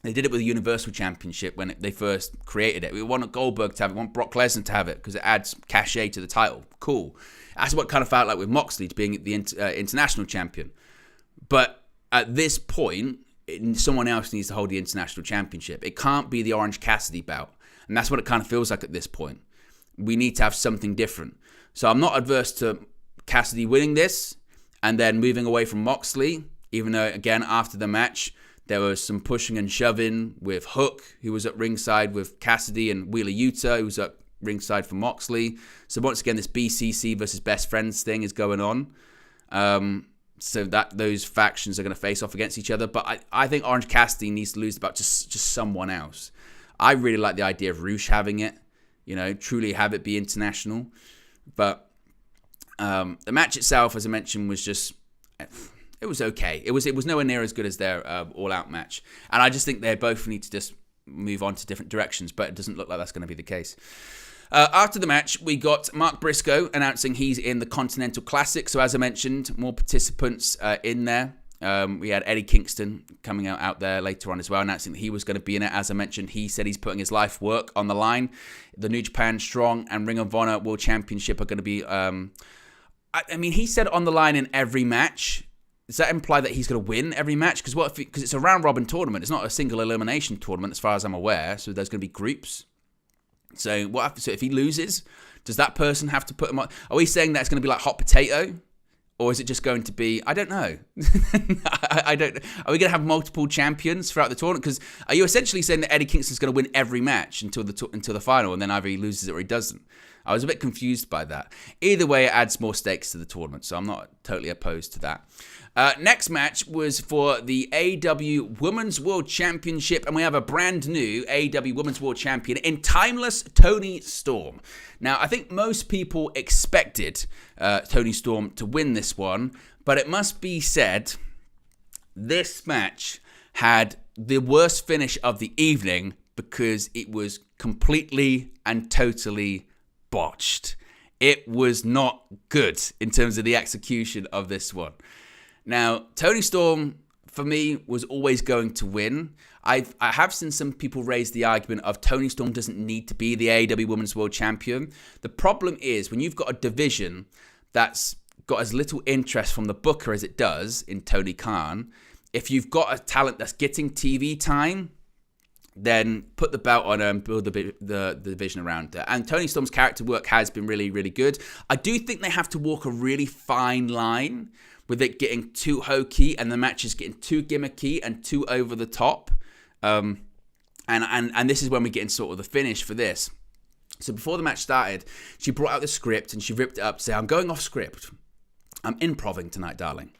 They did it with the Universal Championship when they first created it. We want Goldberg to have it, we want Brock Lesnar to have it because it adds cachet to the title. Cool. That's what it kind of felt like with Moxley to being the international champion. But at this point, someone else needs to hold the international championship. It can't be the Orange Cassidy bout. And that's what it kind of feels like at this point. We need to have something different. So I'm not adverse to Cassidy winning this and then moving away from Moxley, even though, again, after the match, there was some pushing and shoving with Hook, who was at ringside with Cassidy, and Wheeler Yuta, who was at ringside for Moxley. So once again, this BCC versus best friends thing is going on. So that those factions are going to face off against each other. But I think Orange Cassidy needs to lose about just someone else. I really like the idea of Roosh having it, truly have it be international. But the match itself, as I mentioned, was just... It was okay. It was nowhere near as good as their all-out match. And I just think they both need to just move on to different directions, but it doesn't look like that's going to be the case. After the match, we got Mark Briscoe announcing he's in the Continental Classic. So as I mentioned, more participants in there. We had Eddie Kingston coming out there later on as well, announcing that he was going to be in it. As I mentioned, he said he's putting his life work on the line. The New Japan Strong and Ring of Honor World Championship are going to be... he said on the line in every match. Does that imply that he's going to win every match? Because it's a round-robin tournament. It's not a single elimination tournament as far as I'm aware. So there's going to be groups. So so if he loses, does that person have to put him on? Are we saying that it's going to be like hot potato? Or is it just going to be... I don't know. I don't... Are we going to have multiple champions throughout the tournament? Because are you essentially saying that Eddie Kingston's going to win every match until the final, and then either he loses it or he doesn't? I was a bit confused by that. Either way, it adds more stakes to the tournament, so I'm not totally opposed to that. Next match was for the AEW Women's World Championship, and we have a brand new AEW Women's World Champion in Timeless Toni Storm. Now, I think most people expected Toni Storm to win this one, but it must be said, this match had the worst finish of the evening because it was completely and totally botched. It was not good in terms of the execution of this one. Now, Toni Storm, for me, was always going to win. I have seen some people raise the argument of Toni Storm doesn't need to be the AEW Women's World Champion. The problem is when you've got a division that's got as little interest from the booker as it does in Tony Khan, if you've got a talent that's getting TV time, then put the belt on her and build the division around her. And Toni Storm's character work has been really, really good. I do think they have to walk a really fine line with it getting too hokey and the matches getting too gimmicky and too over the top. And this is when we get into sort of the finish for this. So before the match started, she brought out the script and she ripped it up to say, I'm going off script. I'm improving tonight, darling,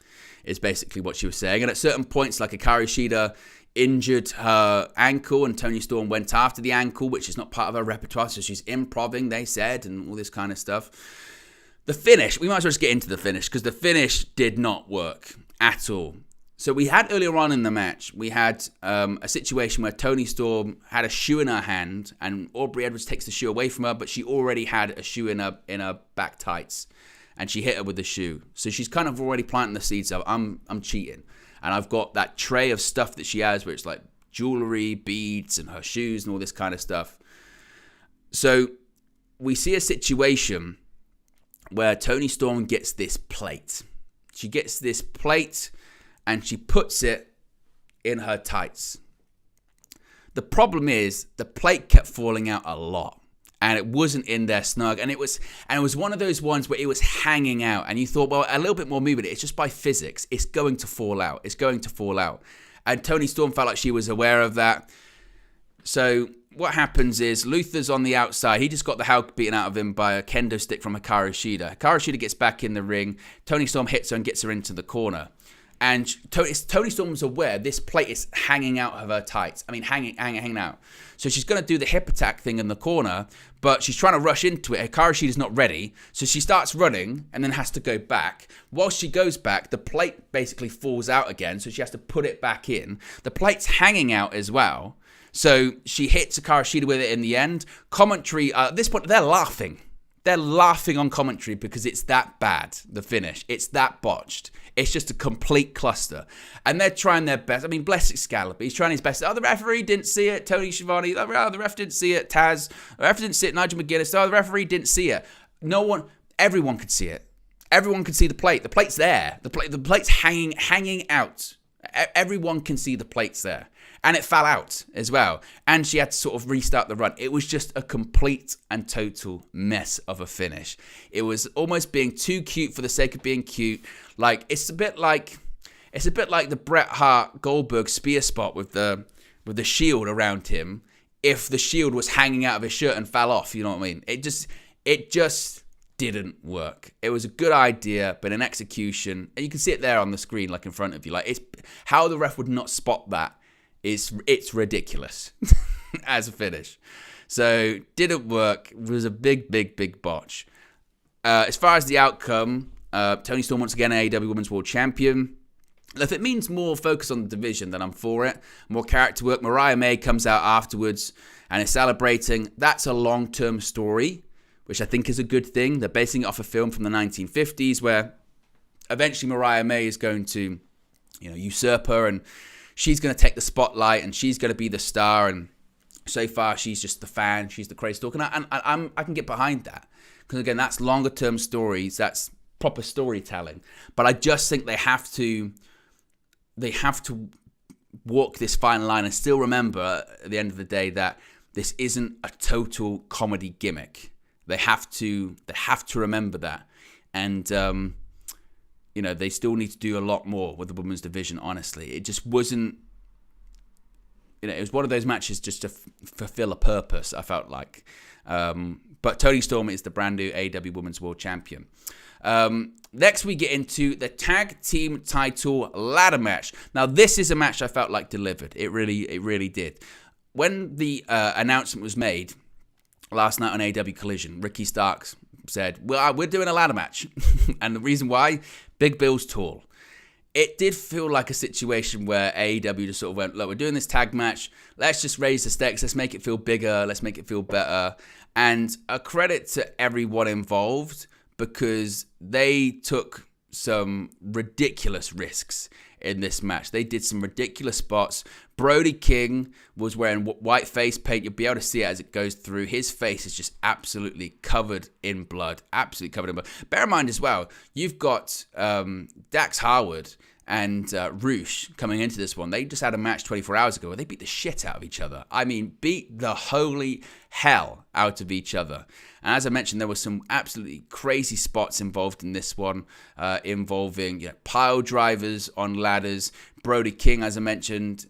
is basically what she was saying. And at certain points, like Hikaru Shida injured her ankle and Toni Storm went after the ankle, which is not part of her repertoire. So she's improving, they said, and all this kind of stuff. The finish, we might as well just get into the finish because the finish did not work at all. So we had earlier on in the match, we had a situation where Toni Storm had a shoe in her hand and Aubrey Edwards takes the shoe away from her, but she already had a shoe in her back tights and she hit her with the shoe. So she's kind of already planting the seeds of, I'm cheating. And I've got that tray of stuff that she has where it's like jewelry, beads, and her shoes and all this kind of stuff. So we see a situation where Toni Storm gets this plate. She gets this plate and she puts it in her tights. The problem is the plate kept falling out a lot. And it wasn't in there snug. And it was one of those ones where it was hanging out. And you thought, well, a little bit more movement. It's just by physics. It's going to fall out. It's going to fall out. And Toni Storm felt like she was aware of that. So what happens is Luther's on the outside. He just got the hell beaten out of him by a kendo stick from Hikaru Shida. Hikaru Shida gets back in the ring. Toni Storm hits her and gets her into the corner. And Toni Storm was aware this plate is hanging out of her tights. I mean, hanging out. So she's going to do the hip attack thing in the corner, but she's trying to rush into it. Hikaru Shida's not ready. So she starts running and then has to go back. Whilst she goes back, the plate basically falls out again. So she has to put it back in. The plate's hanging out as well. So she hits Hikaru Shida with it in the end. Commentary, at this point, they're laughing. They're laughing on commentary because it's that bad, the finish. It's that botched. It's just a complete cluster. And they're trying their best. I mean, bless Excalibur. He's trying his best. Oh, the referee didn't see it. Tony Schiavone. Oh, the ref didn't see it. Taz. The ref didn't see it. Nigel McGuinness. Oh, the referee didn't see it. Everyone could see it. Everyone could see the plate. The plate's there. The plate's hanging out. Everyone can see the plates there. And it fell out as well. And she had to sort of restart the run. It was just a complete and total mess of a finish. It was almost being too cute for the sake of being cute. Like it's a bit like the Bret Hart Goldberg spear spot with the shield around him. if the shield was hanging out of his shirt and fell off. You know what I mean? It just didn't work. It was a good idea, but in execution, and you can see it there on the screen, like in front of you. Like, it's how the ref would not spot that. It's ridiculous as a finish. So didn't work. It was a big botch. As far as the outcome, Toni Storm once again AEW Women's World Champion. If it means more focus on the division, then I'm for it. More character work. Mariah May comes out afterwards and is celebrating. That's a long-term story, which I think is a good thing. They're basing it off a film from the 1950s where eventually Mariah May is going to, usurp her, and she's going to take the spotlight and she's going to be the star. And so far, she's just the fan. She's the crazy talk. And I can get behind that. Because again, that's longer-term stories. That's proper storytelling. But I just think they have to walk this fine line and still remember at the end of the day that this isn't a total comedy gimmick. They have to remember that. And, they still need to do a lot more with the women's division, honestly. It just wasn't, it was one of those matches just to fulfill a purpose, I felt like. But Toni Storm is the brand new AEW Women's World Champion. Next, we get into the tag team title ladder match. Now, this is a match I felt like delivered. It really did. When the announcement was made last night on AEW Collision, Ricky Starks said, "Well, we're doing a ladder match," and the reason why, Big Bill's tall. It did feel like a situation where AEW just sort of went, "Look, we're doing this tag match. Let's just raise the stakes. Let's make it feel bigger. Let's make it feel better." And a credit to everyone involved, because they took some ridiculous risks in this match. They did some ridiculous spots. Brody King was wearing white face paint. You'll be able to see it as it goes through. His face is just absolutely covered in blood. Absolutely covered in blood. Bear in mind as well, you've got Dax Harwood and Roosh coming into this one. They just had a match 24 hours ago where they beat the shit out of each other. I mean, beat the holy hell out of each other. And as I mentioned, there were some absolutely crazy spots involved in this one, involving pile drivers on ladders. Brody King, as I mentioned,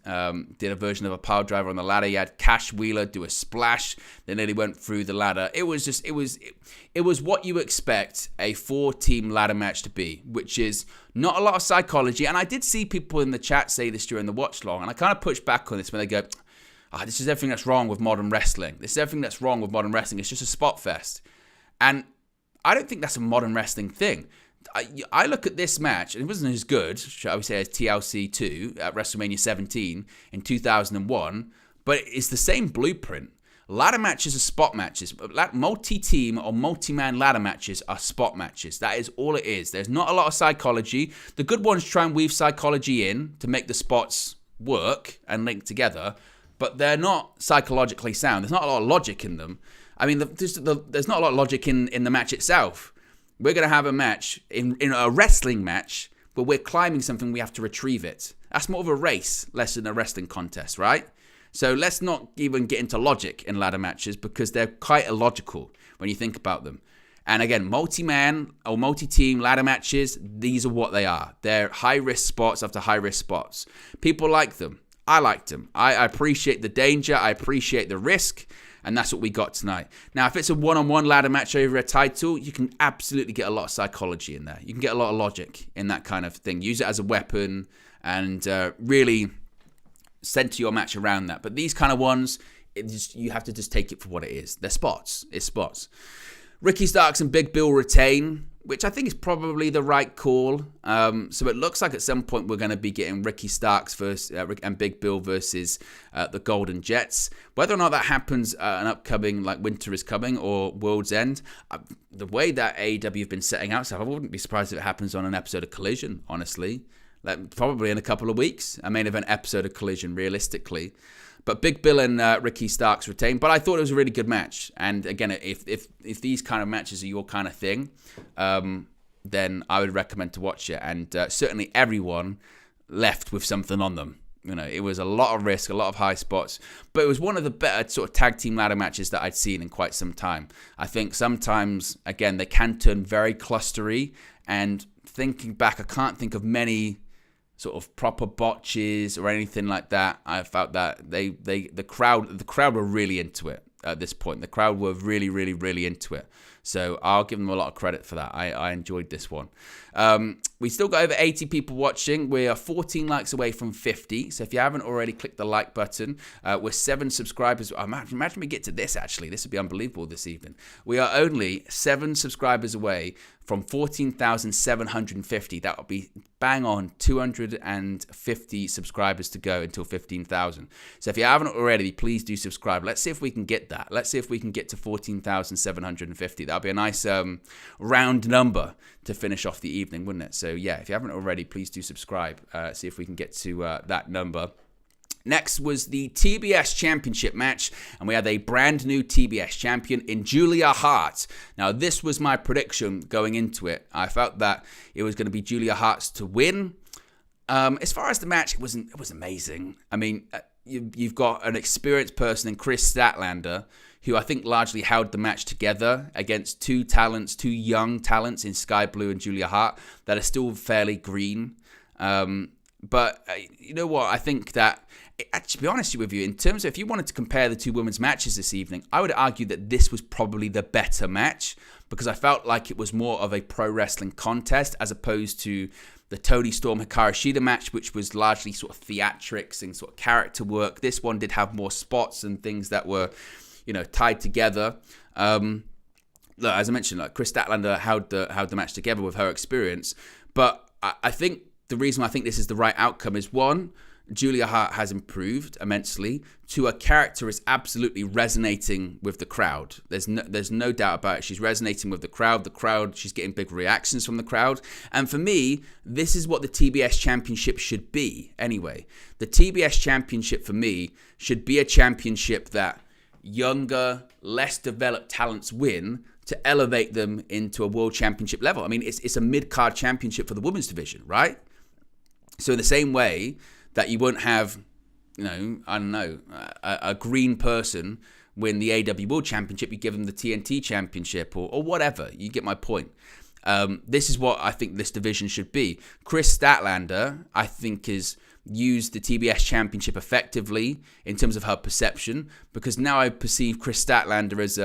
did a version of a pile driver on the ladder. You had Cash Wheeler do a splash, then nearly went through the ladder. It was what you expect a 4-team ladder match to be, which is not a lot of psychology. And I did see people in the chat say this during the watch long, and I kind of pushed back on this when they go, this is everything that's wrong with modern wrestling. This is everything that's wrong with modern wrestling. It's just a spot fest. And I don't think that's a modern wrestling thing. I look at this match, and it wasn't as good, shall we say, as TLC 2 at WrestleMania 17 in 2001, but it's the same blueprint. Ladder matches are spot matches. Multi-team or multi-man ladder matches are spot matches. That is all it is. There's not a lot of psychology. The good ones try and weave psychology in to make the spots work and link together, but they're not psychologically sound. There's not a lot of logic in them. I mean, there's not a lot of logic in the match itself. We're going to have a match, in a wrestling match, but we're climbing something, we have to retrieve it. That's more of a race, less than a wrestling contest, right? So let's not even get into logic in ladder matches, because they're quite illogical when you think about them. And again, multi-man or multi-team ladder matches, these are what they are. They're high-risk spots after high-risk spots. People like them. I liked them. I appreciate the danger. I appreciate the risk. And that's what we got tonight. Now, if it's a one-on-one ladder match over a title, you can absolutely get a lot of psychology in there. You can get a lot of logic in that kind of thing. Use it as a weapon and really center your match around that. But these kind of ones, you have to just take it for what it is. They're spots. It's spots. Ricky Starks and Big Bill retain, which I think is probably the right call. So it looks like at some point we're going to be getting Ricky Starks and Big Bill versus the Golden Jets. Whether or not that happens an upcoming, like Winter is Coming or World's End, the way that AEW have been setting out stuff, I wouldn't be surprised if it happens on an episode of Collision, honestly. Like, probably in a couple of weeks, a main event episode of Collision, realistically. But Big Bill and Ricky Starks retain. But I thought it was a really good match. And again, if these kind of matches are your kind of thing, then I would recommend to watch it. And certainly everyone left with something on them. It was a lot of risk, a lot of high spots. But it was one of the better sort of tag team ladder matches that I'd seen in quite some time. I think sometimes, again, they can turn very clustery. And thinking back, I can't think of many sort of proper botches or anything like that. I felt that the crowd were really into it at this point. The crowd were really, really, really into it. So I'll give them a lot of credit for that. I enjoyed this one. We still got over 80 people watching. We are 14 likes away from 50. So if you haven't already, click the like button. We're 7 subscribers. Imagine we get to this, actually. This would be unbelievable this evening. We are only 7 subscribers away from 14,750. That would be bang on 250 subscribers to go until 15,000. So if you haven't already, please do subscribe. Let's see if we can get that. Let's see if we can get to 14,750. That would be a nice round number to finish off the evening, wouldn't it? So yeah, if you haven't already, please do subscribe. See if we can get to that number. Next was the TBS Championship match, and we had a brand new TBS champion in Julia Hart. Now, this was my prediction going into it. I felt that it was going to be Julia Hart's to win. As far as the match, it was amazing. I mean, you've got an experienced person in Chris Statlander, who I think largely held the match together against two young talents in Sky Blue and Julia Hart that are still fairly green. But you know what? I think that, to be honest with you, in terms of if you wanted to compare the two women's matches this evening, I would argue that this was probably the better match because I felt like it was more of a pro wrestling contest as opposed to the Toni Storm Hikaru Shida match, which was largely sort of theatrics and sort of character work. This one did have more spots and things that were, tied together. Look, as I mentioned, Chris Statlander held the match together with her experience, but I think the reason I think this is the right outcome is, one, Julia Hart has improved immensely. Two, her character is absolutely resonating with the crowd. There's no doubt about it. She's resonating with the crowd. She's getting big reactions from the crowd. And for me, this is what the TBS Championship should be anyway. The TBS Championship for me should be a championship that younger, less developed talents win to elevate them into a world championship level. I mean, it's a mid-card championship for the women's division, right? So in the same way that you won't have, a green person win the AEW World Championship, you give them the TNT Championship or whatever. You get my point. This is what I think this division should be. Chris Statlander, I think, is used the TBS Championship effectively in terms of her perception, because now I perceive Chris Statlander as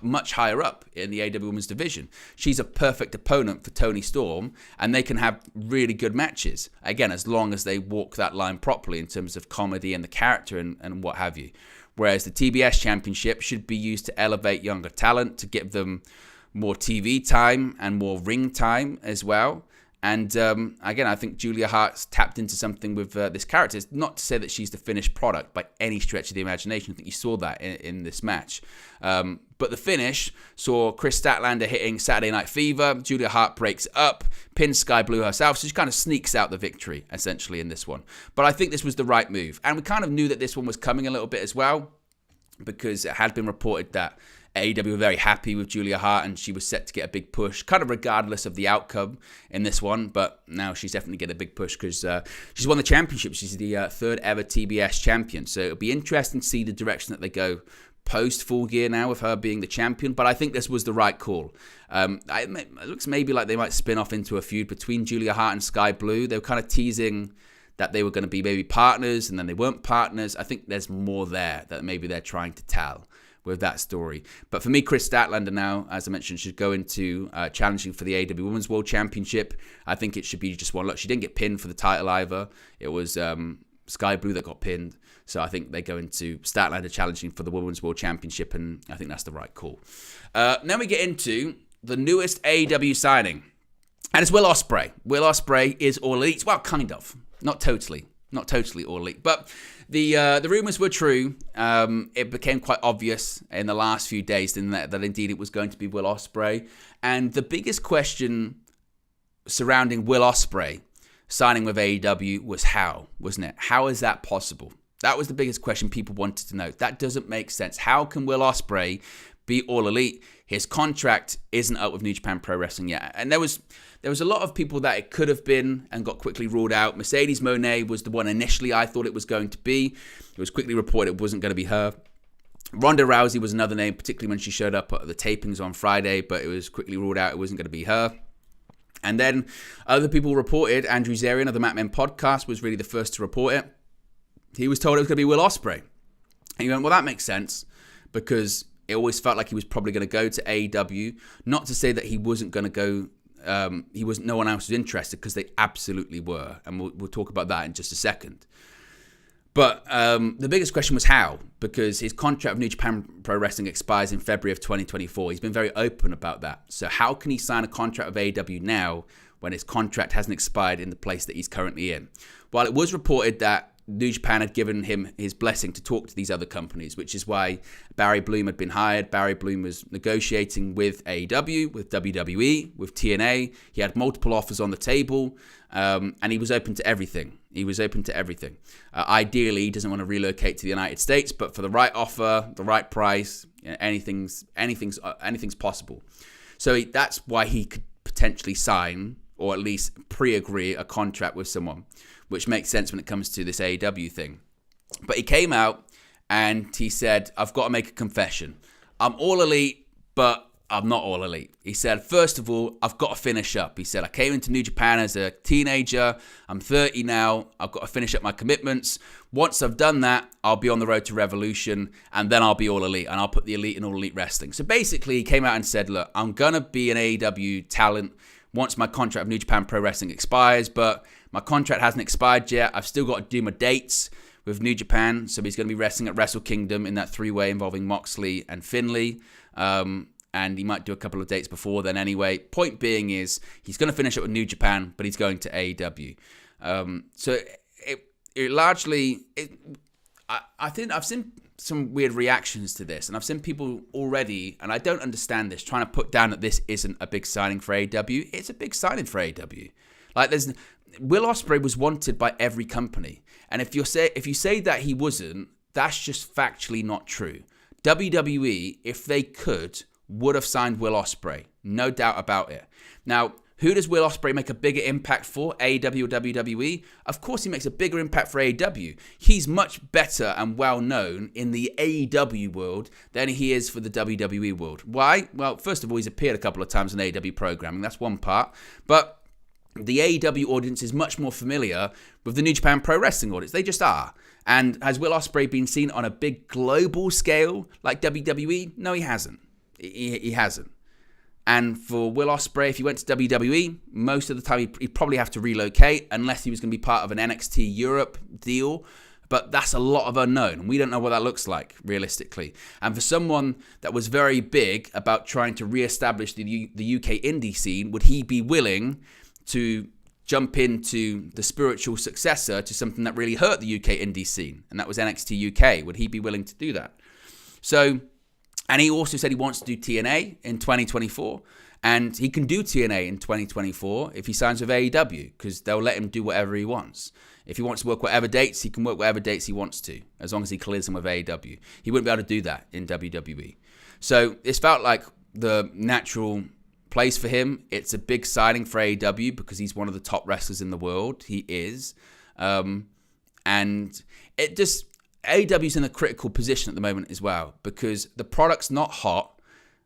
much higher up in the AEW Women's Division. She's a perfect opponent for Toni Storm, and they can have really good matches. Again, as long as they walk that line properly in terms of comedy and the character and what have you. Whereas the TBS Championship should be used to elevate younger talent, to give them more TV time and more ring time as well. And again, I think Julia Hart's tapped into something with this character. It's not to say that she's the finished product by any stretch of the imagination. I think you saw that in this match. But the finish saw Chris Statlander hitting Saturday Night Fever. Julia Hart breaks up, pins Sky Blue herself. So she kind of sneaks out the victory, essentially, in this one. But I think this was the right move. And we kind of knew that this one was coming a little bit as well, because it had been reported that AEW were very happy with Julia Hart and she was set to get a big push, kind of regardless of the outcome in this one. But now she's definitely getting a big push because she's won the championship. She's the third ever TBS champion. So it'll be interesting to see the direction that they go post Full Gear now with her being the champion. But I think this was the right call. It looks maybe like they might spin off into a feud between Julia Hart and Sky Blue. They were kind of teasing that they were going to be maybe partners and then they weren't partners. I think there's more there that maybe they're trying to tell with that story. But for me, Chris Statlander now, as I mentioned, should go into challenging for the AEW Women's World Championship. I think it should be just one. Look, she didn't get pinned for the title either. It was Sky Blue that got pinned. So I think they go into Statlander challenging for the Women's World Championship, and I think that's the right call. Now we get into the newest AEW signing, and it's Will Ospreay. Will Ospreay is All Elite. Well, kind of. Not totally All Elite, but the rumors were true. It became quite obvious in the last few days that indeed it was going to be Will Ospreay. And the biggest question surrounding Will Ospreay signing with AEW was how, wasn't it? How is that possible? That was the biggest question people wanted to know. That doesn't make sense. How can Will Ospreay be All Elite? His contract isn't up with New Japan Pro Wrestling yet. And there was a lot of people that it could have been and got quickly ruled out. Mercedes Moné was the one initially I thought it was going to be. It was quickly reported it wasn't going to be her. Ronda Rousey was another name, particularly when she showed up at the tapings on Friday, but it was quickly ruled out it wasn't going to be her. And then other people reported, Andrew Zarian of the Mat Men podcast was really the first to report it. He was told it was going to be Will Ospreay. And he went, well, that makes sense, because it always felt like he was probably going to go to AEW. Not to say that he wasn't going to go, no one else was interested, because they absolutely were. And we'll talk about that in just a second. But the biggest question was how, because his contract with New Japan Pro Wrestling expires in February of 2024. He's been very open about that. So how can he sign a contract with AEW now when his contract hasn't expired in the place that he's currently in? Well, it was reported that New Japan had given him his blessing to talk to these other companies, which is why Barry Bloom had been hired. Barry Bloom was negotiating with AEW, with WWE, with TNA. He had multiple offers on the table, and he was open to everything. Ideally, he doesn't want to relocate to the United States, but for the right offer, the right price, anything's possible. So that's why he could potentially sign, or at least pre-agree, a contract with someone, which makes sense when it comes to this AEW thing. But he came out and he said, I've got to make a confession. I'm all elite, but I'm not all elite. He said, first of all, I've got to finish up. He said, I came into New Japan as a teenager. I'm 30 now. I've got to finish up my commitments. Once I've done that, I'll be on the road to Revolution, and then I'll be all elite, and I'll put the elite in All Elite Wrestling. So basically, he came out and said, look, I'm going to be an AEW talent once my contract with New Japan Pro Wrestling expires, but my contract hasn't expired yet. I've still got to do my dates with New Japan. So he's going to be wrestling at Wrestle Kingdom in that three-way involving Moxley and Finlay. And he might do a couple of dates before then anyway. Point being is he's going to finish up with New Japan, but he's going to AEW. So it largely... I think I've seen some weird reactions to this, and I've seen people already, and I don't understand this, trying to put down that this isn't a big signing for AEW. It's a big signing for AEW. Like, Will Ospreay was wanted by every company, and if you say that he wasn't, that's just factually not true. WWE, if they could, would have signed Will Ospreay, no doubt about it. Now, who does Will Ospreay make a bigger impact for, AEW or WWE? Of course he makes a bigger impact for AEW. He's much better and well known in the AEW world than he is for the WWE world. Why? Well, first of all, he's appeared a couple of times on AEW programming. That's one part. But the AEW audience is much more familiar with the New Japan Pro Wrestling audience. They just are. And has Will Ospreay been seen on a big global scale like WWE? No, he hasn't. He hasn't. And for Will Ospreay, if he went to WWE, most of the time he'd probably have to relocate unless he was going to be part of an NXT Europe deal. But that's a lot of unknown, and we don't know what that looks like, realistically. And for someone that was very big about trying to reestablish the UK indie scene, would he be willing to jump into the spiritual successor to something that really hurt the UK indie scene? And that was NXT UK. Would he be willing to do that? So... And he also said he wants to do TNA in 2024. And he can do TNA in 2024 if he signs with AEW, because they'll let him do whatever he wants. If he wants to work whatever dates, he can work whatever dates he wants to, as long as he clears them with AEW. He wouldn't be able to do that in WWE. So this felt like the natural place for him. It's a big signing for AEW because he's one of the top wrestlers in the world. He is. And it just... AEW's in a critical position at the moment as well, because the product's not hot.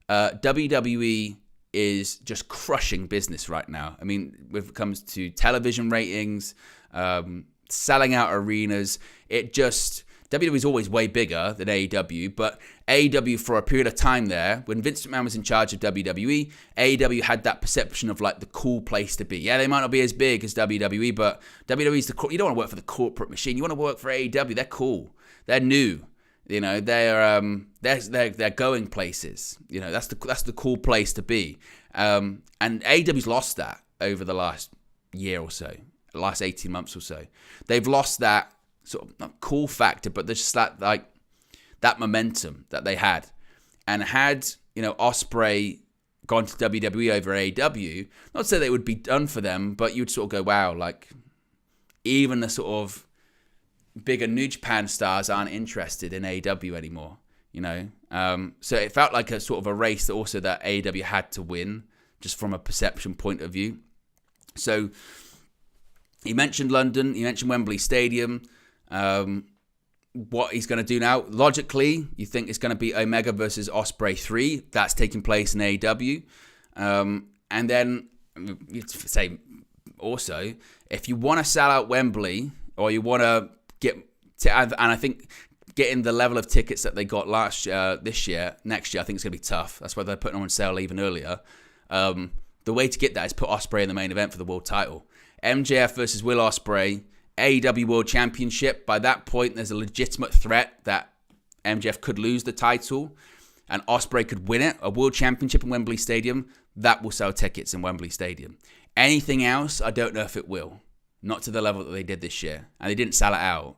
WWE is just crushing business right now. I mean, when it comes to television ratings, selling out arenas, WWE is always way bigger than AEW, but AEW for a period of time there, when Vince McMahon was in charge of WWE, AEW had that perception of like the cool place to be. Yeah, they might not be as big as WWE, but WWE's you don't want to work for the corporate machine. You want to work for AEW. They're cool. They're new. You know, they're going places. You know, that's the cool place to be. And AEW's lost that over the last year or so, the last 18 months or so. They've lost that sort of not cool factor, but there's just that momentum that they had. And had, you know, Ospreay gone to WWE over AEW, not to say that it would be done for them, but you'd sort of go, wow, like even the sort of bigger New Japan stars aren't interested in AEW anymore, you know. So it felt like a sort of a race that also that AEW had to win, just from a perception point of view. So he mentioned London, he mentioned Wembley Stadium. What he's going to do now, logically, you think it's going to be Omega versus Ospreay 3. That's taking place in AEW. And then you'd say also, if you want to sell out Wembley, or you want to get, and I think getting the level of tickets that they got next year, I think it's going to be tough. That's why they're putting them on sale even earlier. The way to get that is put Ospreay in the main event for the world title. MJF versus Will Ospreay, AEW World Championship. By that point, there's a legitimate threat that MJF could lose the title and Ospreay could win it. A World Championship in Wembley Stadium, that will sell tickets in Wembley Stadium. Anything else, I don't know if it will. Not to the level that they did this year. And they didn't sell it out,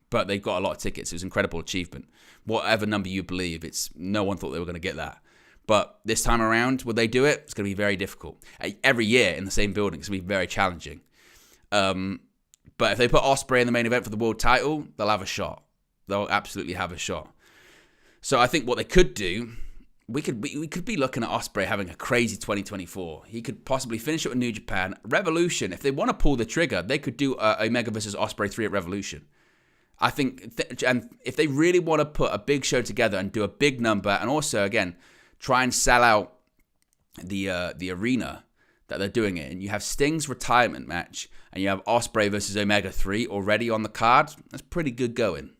but they got a lot of tickets. It was an incredible achievement. Whatever number you believe, no one thought they were going to get that. But this time around, will they do it? It's going to be very difficult. Every year in the same building, it's going to be very challenging. But if they put Ospreay in the main event for the world title, they'll have a shot. They'll absolutely have a shot. So I think what they could do, we could be looking at Ospreay having a crazy 2024. He could possibly finish it with New Japan. Revolution, if they want to pull the trigger, they could do Omega versus Ospreay 3 at Revolution. I think, and if they really want to put a big show together and do a big number, and also, again, try and sell out the arena that they're doing it, and you have Sting's retirement match, and you have Ospreay versus Omega 3 already on the card, that's pretty good going.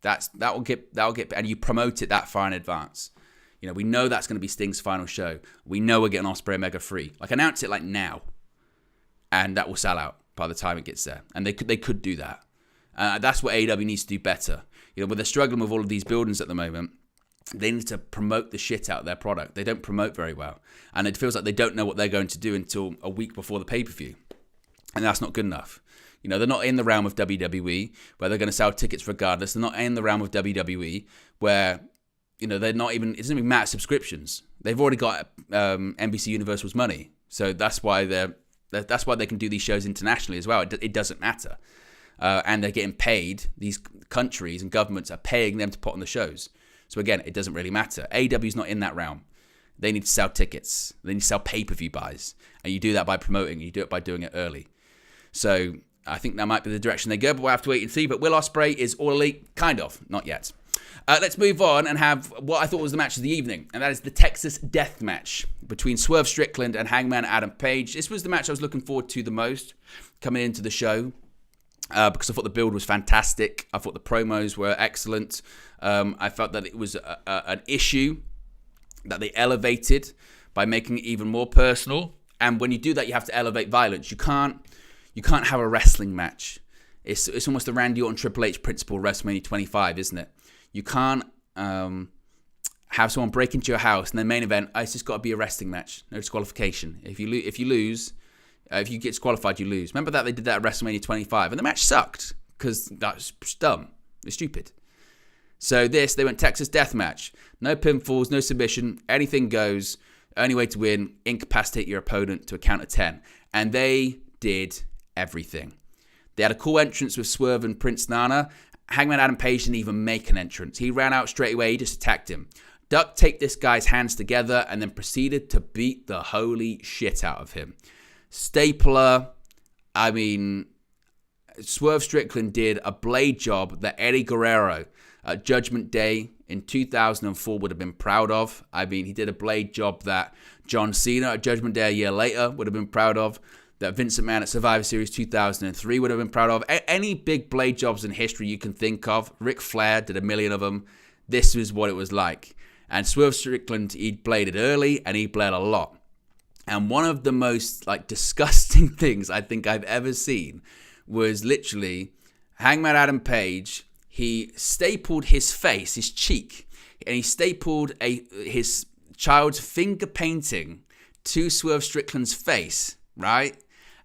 That'll get, and you promote it that far in advance. You know, we know that's going to be Sting's final show. We know we're getting Ospreay Omega 3. Like, announce it like now, and that will sell out by the time it gets there. And they could do that. That's what AEW needs to do better. You know, when they're struggling with all of these buildings at the moment, they need to promote the shit out of their product. They don't promote very well. And it feels like they don't know what they're going to do until a week before the pay-per-view. And that's not good enough. You know, they're not in the realm of WWE, where they're going to sell tickets regardless. They're not in the realm of WWE, where, you know, they're not even, it doesn't even matter subscriptions. They've already got NBC Universal's money. So that's why they can do these shows internationally as well. It doesn't matter. And they're getting paid. These countries and governments are paying them to put on the shows. So again, it doesn't really matter. AEW's not in that realm. They need to sell tickets. They need to sell pay-per-view buys. And you do that by promoting. You do it by doing it early. So I think that might be the direction they go, but we'll have to wait and see. But Will Ospreay is All Elite? Kind of. Not yet. Let's move on and have what I thought was the match of the evening, and that is the Texas Death Match between Swerve Strickland and Hangman Adam Page. This was the match I was looking forward to the most coming into the show. Because I thought the build was fantastic. I thought the promos were excellent. I felt that it was an issue that they elevated by making it even more personal. And when you do that, you have to elevate violence. You can't have a wrestling match. It's almost the Randy Orton Triple H principle of WrestleMania 25, isn't it? You can't have someone break into your house and then main event. It's just got to be a wrestling match, no disqualification. If you lose. If you get disqualified, you lose. Remember that they did that at WrestleMania 25, and the match sucked because that's dumb. It's stupid. So they went Texas Death Match. No pinfalls, no submission, anything goes. Only way to win, incapacitate your opponent to a count of 10. And they did everything. They had a cool entrance with Swerve and Prince Nana. Hangman Adam Page didn't even make an entrance. He ran out straight away. He just attacked him. Duct taped this guy's hands together and then proceeded to beat the holy shit out of him. Stapler, I mean, Swerve Strickland did a blade job that Eddie Guerrero at Judgment Day in 2004 would have been proud of. I mean, he did a blade job that John Cena at Judgment Day a year later would have been proud of, that Vince McMahon at Survivor Series 2003 would have been proud of. Any big blade jobs in history you can think of. Ric Flair did a million of them. This was what it was like. And Swerve Strickland, he bladed early and he bled a lot. And one of the most disgusting things I think I've ever seen was literally Hangman Adam Page. He stapled his face, his cheek, and he stapled his child's finger painting to Swerve Strickland's face, right?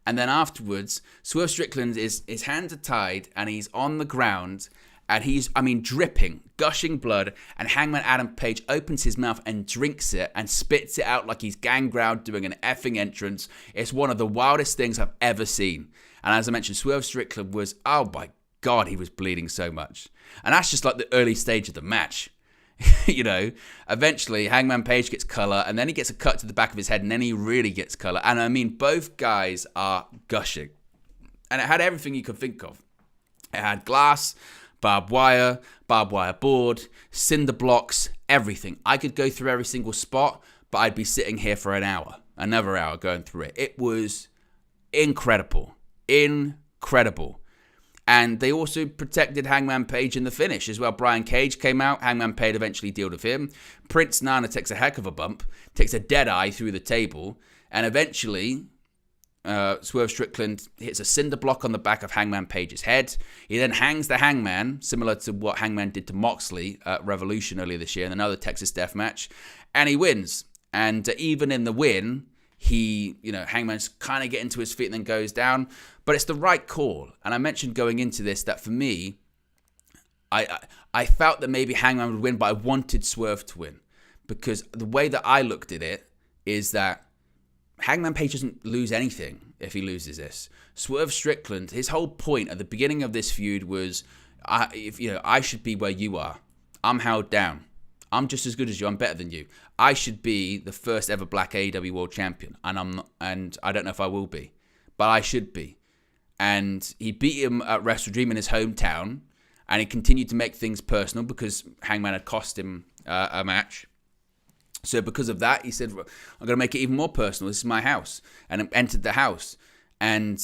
And then afterwards, Swerve Strickland, his hands are tied and he's on the ground. And he's, dripping, gushing blood. And Hangman Adam Page opens his mouth and drinks it and spits it out like he's Gangrel doing an effing entrance. It's one of the wildest things I've ever seen. And as I mentioned, Swerve Strickland was, oh my God, he was bleeding so much. And that's just like the early stage of the match. You know, eventually Hangman Page gets color and then he gets a cut to the back of his head and then he really gets color. And both guys are gushing. And it had everything you could think of. It had glass, barbed wire board, cinder blocks, everything. I could go through every single spot, but I'd be sitting here for an hour. another hour going through it. It was incredible. And they also protected Hangman Page in the finish as well. Brian Cage came out. Hangman Page eventually dealt with him. Prince Nana takes a heck of a bump, takes a dead eye through the table, and eventually Swerve Strickland hits a cinder block on the back of Hangman Page's head. He then hangs the Hangman, similar to what Hangman did to Moxley at Revolution earlier this year in another Texas Death Match, and he wins. And even in the win, Hangman's kind of getting to his feet and then goes down. But it's the right call. And I mentioned going into this that for me, I felt that maybe Hangman would win, but I wanted Swerve to win. Because the way that I looked at it is that Hangman Page doesn't lose anything if he loses this. Swerve Strickland, his whole point at the beginning of this feud was, I should be where you are. I'm held down. I'm just as good as you. I'm better than you. I should be the first ever black AEW World Champion, and I don't know if I will be, but I should be. And he beat him at Wrestle Dream in his hometown, and he continued to make things personal because Hangman had cost him a match. So because of that, he said, "I'm going to make it even more personal. This is my house," and entered the house. And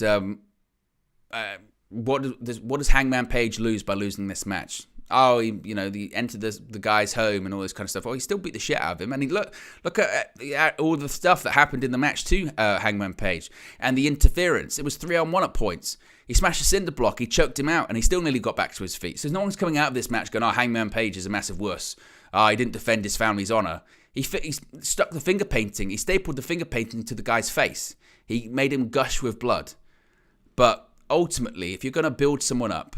what does Hangman Page lose by losing this match? Oh, he entered the guy's home and all this kind of stuff. Oh, he still beat the shit out of him. And he look at all the stuff that happened in the match to Hangman Page. And the interference. It was 3-on-1 at points. He smashed a cinder block. He choked him out. And he still nearly got back to his feet. So no one's coming out of this match going, oh, Hangman Page is a massive wuss. He didn't defend his family's honor. He stuck the finger painting. He stapled the finger painting to the guy's face. He made him gush with blood. But ultimately, if you're going to build someone up,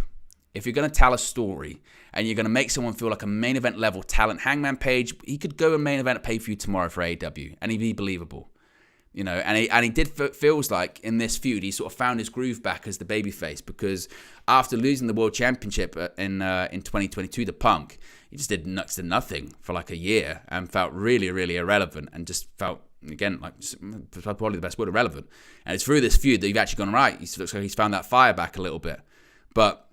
if you're going to tell a story and you're going to make someone feel like a main event level talent, Hangman Page, he could go and main event a pay-per-view tomorrow for AEW and he'd be believable. And he did feels like in this feud, he sort of found his groove back as the babyface because after losing the World Championship in 2022 to Punk, he just did next to nothing for like a year and felt really, really irrelevant and just felt, again, like probably the best word, irrelevant. And it's through this feud that you've actually gone right. He looks like he's found that fire back a little bit. But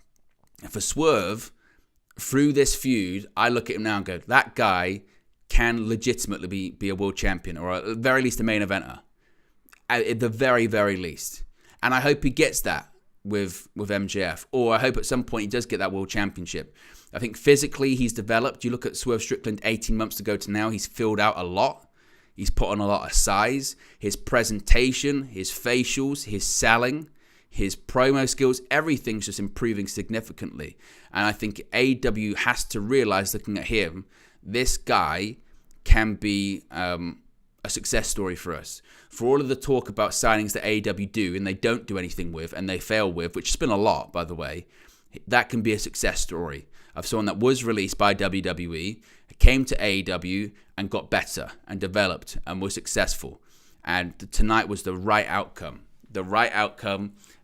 for Swerve, through this feud, I look at him now and go, that guy can legitimately be a world champion or at the very least a main eventer. At the very, very least. And I hope he gets that with MJF. Or I hope at some point he does get that world championship. I think physically he's developed. You look at Swerve Strickland 18 months ago to now, he's filled out a lot. He's put on a lot of size. His presentation, his facials, his selling, his promo skills, everything's just improving significantly. And I think AEW has to realize, looking at him, this guy can be a success story for us. For all of the talk about signings that AEW do and they don't do anything with and they fail with, which has been a lot, by the way, that can be a success story of someone that was released by WWE, came to AEW and got better and developed and was successful. And tonight was the right outcome.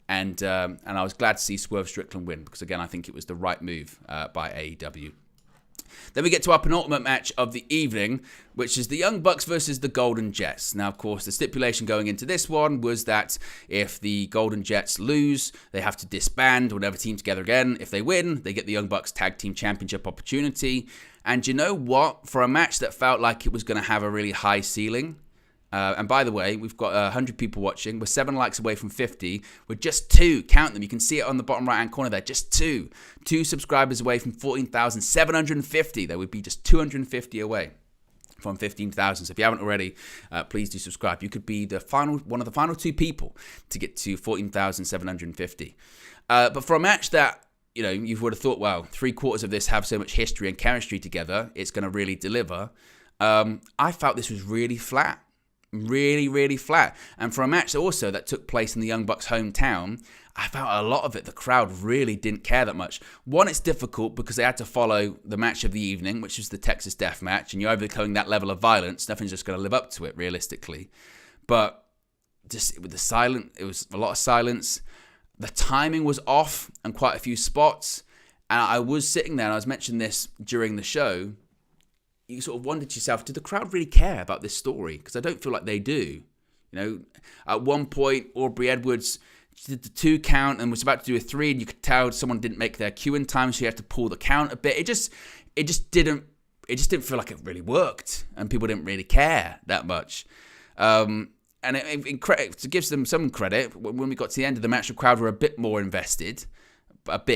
And I was glad to see Swerve Strickland win because, again, I think it was the right move by AEW. Then we get to our penultimate match of the evening, which is the Young Bucks versus the Golden Jets. Now, of course, the stipulation going into this one was that if the Golden Jets lose, they have to disband or never team together again. If they win, they get the Young Bucks Tag Team Championship opportunity. And you know what? For a match that felt like it was going to have a really high ceiling, and by the way, we've got 100 people watching. We're 7 likes away from 50. We're just 2. Count them. You can see it on the bottom right-hand corner there. Just 2. 2 subscribers away from 14,750. There would be just 250 away from 15,000. So if you haven't already, please do subscribe. You could be one of the final 2 people to get to 14,750. But for a match that, you would have thought, well, 3/4 of this have so much history and chemistry together, it's going to really deliver. I felt this was really flat. Really, really flat. And for a match also that took place in the Young Bucks' hometown, I felt a lot of it, the crowd really didn't care that much. One, it's difficult because they had to follow the match of the evening, which was the Texas Death Match, and you're overcoming that level of violence. Nothing's just going to live up to it, realistically. But just with the silence, it was a lot of silence. The timing was off in quite a few spots. And I was sitting there, and I was mentioning this during the show, you sort of wondered to yourself, did the crowd really care about this story? Because I don't feel like they do. At one point, Aubrey Edwards did the 2 count and was about to do a 3, and you could tell someone didn't make their cue in time, so you had to pull the count a bit. It just didn't feel like it really worked, and people didn't really care that much. and it gives them some credit. When we got to the end of the match, the crowd were a bit more invested, but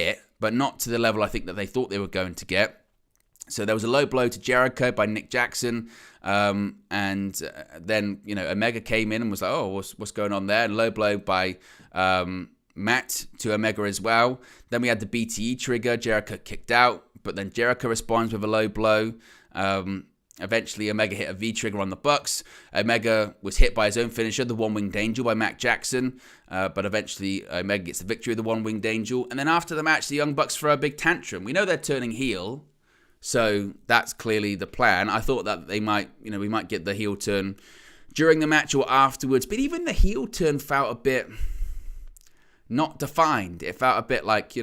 not to the level I think that they thought they were going to get. So there was a low blow to Jericho by Nick Jackson, and then Omega came in and was like, "Oh, what's going on there?" And low blow by Matt to Omega as well. Then we had the BTE trigger. Jericho kicked out, but then Jericho responds with a low blow. Eventually, Omega hit a V-trigger on the Bucks. Omega was hit by his own finisher, the One-Winged Angel by Matt Jackson. But eventually, Omega gets the victory with the One-Winged Angel. And then after the match, the Young Bucks throw a big tantrum. We know they're turning heel, so that's clearly the plan. I thought that we might get the heel turn during the match or afterwards. But even the heel turn felt a bit not defined. It felt a bit like,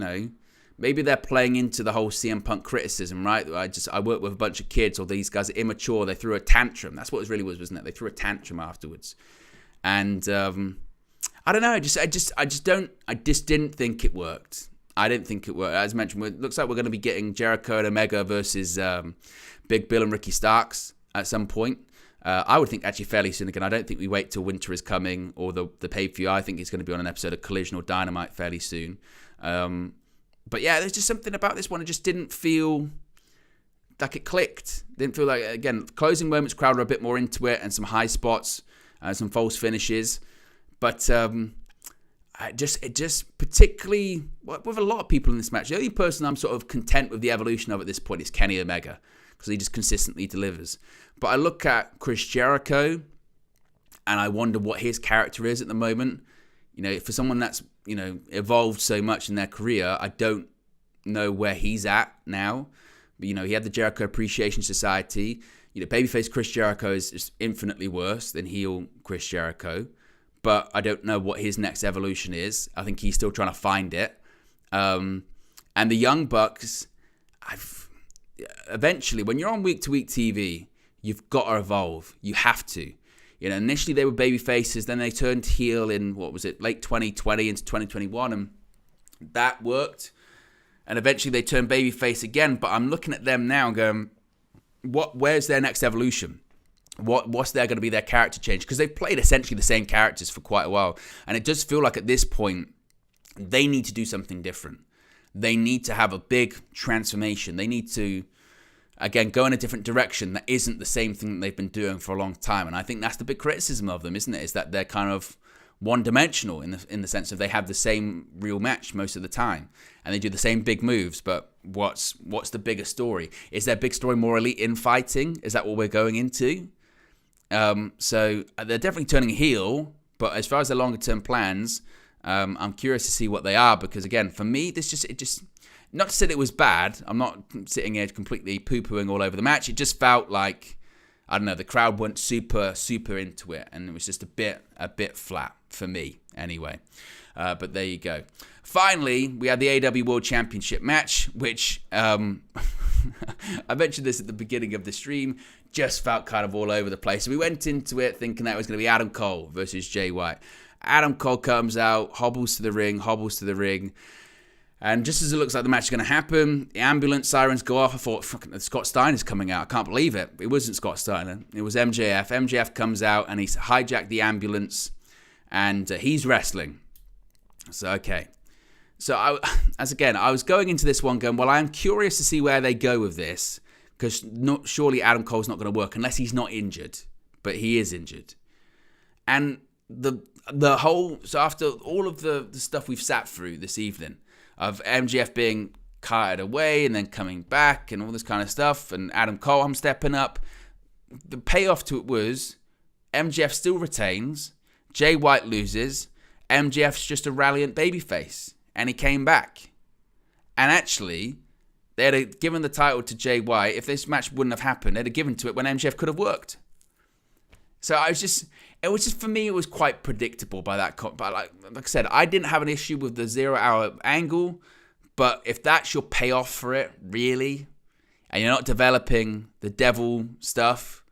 maybe they're playing into the whole CM Punk criticism, right? I work with a bunch of kids, or these guys are immature. They threw a tantrum. That's what it really was, wasn't it? They threw a tantrum afterwards, and I don't know. I just didn't think it worked. I didn't think it worked. As mentioned, it looks like we're going to be getting Jericho and Omega versus Big Bill and Ricky Starks at some point. I would think actually fairly soon. Again, I don't think we wait till Winter is coming or the pay-per-view. I think it's going to be on an episode of Collision or Dynamite fairly soon. But yeah, there's just something about this one. It just didn't feel like it clicked. Didn't feel like, again, closing moments, crowd were a bit more into it, and some high spots, some false finishes. But it just particularly, with a lot of people in this match, the only person I'm sort of content with the evolution of at this point is Kenny Omega, because he just consistently delivers. But I look at Chris Jericho, and I wonder what his character is at the moment. For someone that's evolved so much in their career, I don't know where he's at now. But, he had the Jericho Appreciation Society. Babyface Chris Jericho is just infinitely worse than heel Chris Jericho. But I don't know what his next evolution is. I think he's still trying to find it. And the Young Bucks, eventually, when you're on week-to-week TV, you've got to evolve. You have to. Initially they were baby faces, then they turned heel in, late 2020 into 2021, and that worked. And eventually they turned baby face again, but I'm looking at them now and going, where's their next evolution? What's there going to be their character change? Because they've played essentially the same characters for quite a while, and it does feel like at this point, they need to do something different. They need to have a big transformation. They need to, again, go in a different direction that isn't the same thing that they've been doing for a long time. And I think that's the big criticism of them, isn't it? Is that they're kind of one-dimensional in the sense of they have the same real match most of the time. And they do the same big moves, but what's the bigger story? Is their big story more elite infighting? Is that what we're going into? So they're definitely turning heel, but as far as their longer-term plans, I'm curious to see what they are, because, again, for me, it just not to say that it was bad. I'm not sitting here completely poo-pooing all over the match. It just felt like, I don't know, the crowd weren't super into it, and it was just a bit flat for me anyway. But there you go. Finally, we had the AEW World Championship match, which I mentioned this at the beginning of the stream, just felt kind of all over the place. So we went into it thinking that it was going to be Adam Cole versus Jay White. Adam Cole comes out, hobbles to the ring. And just as it looks like the match is going to happen, the ambulance sirens go off. I thought, fucking Scott Steiner's coming out. I can't believe it. It wasn't Scott Steiner. It was MJF. MJF comes out and he's hijacked the ambulance and he's wrestling. So, okay. So, I was going into this one going, well, I'm curious to see where they go with this, because surely Adam Cole's not going to work unless he's not injured. But he is injured. And the whole, so after all of the stuff we've sat through this evening, of MJF being carted away and then coming back and all this kind of stuff, and Adam Cole, I'm stepping up. The payoff to it was MJF still retains, Jay White loses, MJF's just a ralliant babyface, and he came back. And actually, they'd have given the title to Jay White. If this match wouldn't have happened, they'd have given to it when MJF could have worked. So it was just, for me, it was quite predictable by that. But like I said, I didn't have an issue with the 0 hour angle. But if that's your payoff for it, really, and you're not developing the devil stuff,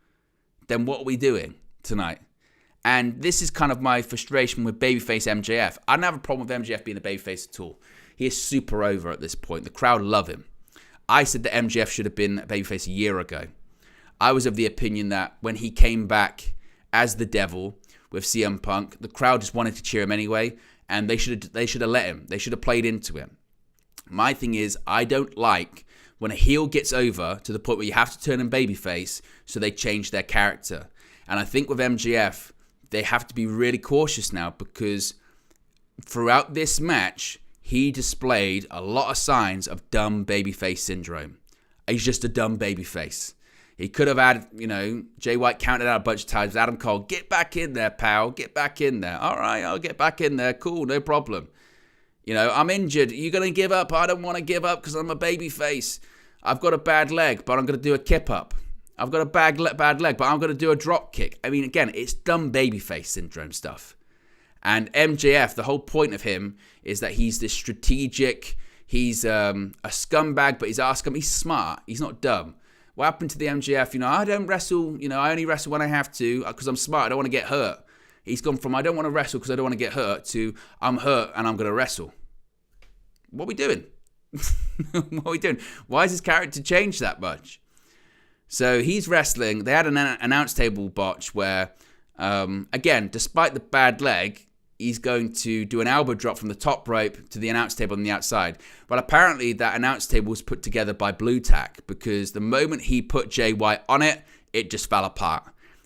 then what are we doing tonight? And this is kind of my frustration with babyface MJF. I don't have a problem with MJF being a babyface at all. He is super over at this point. The crowd love him. I said that MJF should have been a babyface a year ago. I was of the opinion that when he came back as the devil, with CM Punk. The crowd just wanted to cheer him anyway, and they should have let him. They should have played into him. My thing is, I don't like when a heel gets over to the point where you have to turn him babyface, so they change their character. And I think with MJF, they have to be really cautious now, because throughout this match, he displayed a lot of signs of dumb babyface syndrome. He's just a dumb babyface. He could have had, Jay White counted out a bunch of times with Adam Cole. Get back in there, pal. Get back in there. All right, I'll get back in there. Cool, no problem. I'm injured. Are you going to give up? I don't want to give up because I'm a babyface. I've got a bad leg, but I'm going to do a kip up. I've got a bad leg, but I'm going to do a drop kick. I mean, again, it's dumb babyface syndrome stuff. And MJF, the whole point of him is that he's this strategic, he's a scumbag, but he's smart. He's not dumb. What happened to the MJF? I don't wrestle, I only wrestle when I have to because I'm smart. I don't want to get hurt. He's gone from I don't want to wrestle because I don't want to get hurt to I'm hurt and I'm going to wrestle. What are we doing? What are we doing? Why has his character changed that much? So he's wrestling. They had an announce table botch where, again, despite the bad leg, he's going to do an elbow drop from the top rope to the announce table on the outside. But apparently that announce table was put together by Blue Tack, because the moment he put Jay White on it, it just fell apart.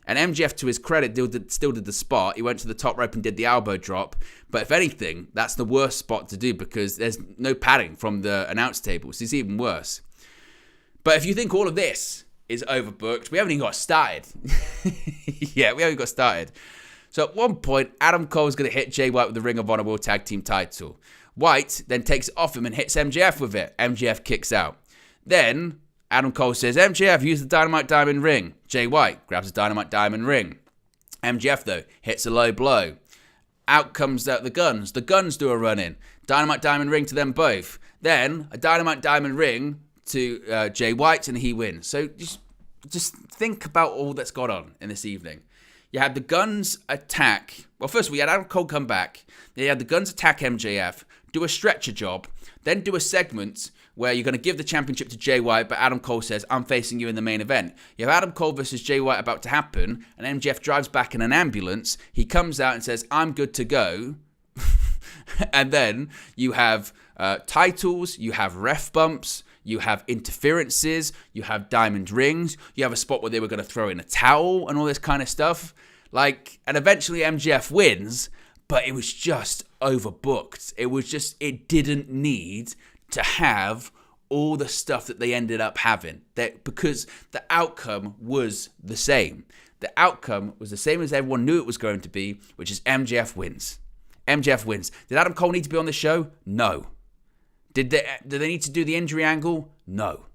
And MJF, to his credit, still did the spot. He went to the top rope and did the elbow drop. But if anything, that's the worst spot to do because there's no padding from the announce table. So it's even worse. But if you think all of this is overbooked, we haven't even got started. Yeah, we haven't got started. So at one point, Adam Cole's going to hit Jay White with the Ring of Honor World Tag Team title. White then takes it off him and hits MJF with it. MJF kicks out. Then Adam Cole says, MJF, use the Dynamite Diamond Ring. Jay White grabs the Dynamite Diamond Ring. MJF, though, hits a low blow. Out comes the Guns. The Guns do a run-in. Dynamite Diamond Ring to them both. Then a Dynamite Diamond Ring to Jay White, and he wins. So just think about all that's gone on in this evening. You had the Guns attack. Well, first we had Adam Cole come back. Then you had the Guns attack MJF, do a stretcher job, then do a segment where you're going to give the championship to Jay White, but Adam Cole says, I'm facing you in the main event. You have Adam Cole versus Jay White about to happen, and MJF drives back in an ambulance. He comes out and says, I'm good to go. And then you have titles, you have ref bumps, you have interferences, you have diamond rings, you have a spot where they were going to throw in a towel and all this kind of stuff. And eventually MJF wins, but it was just overbooked. It didn't need to have all the stuff that they ended up having, because the outcome was the same. The outcome was the same as everyone knew it was going to be, which is MJF wins. MJF wins. Did Adam Cole need to be on the show? No. Did they need to do the injury angle? No.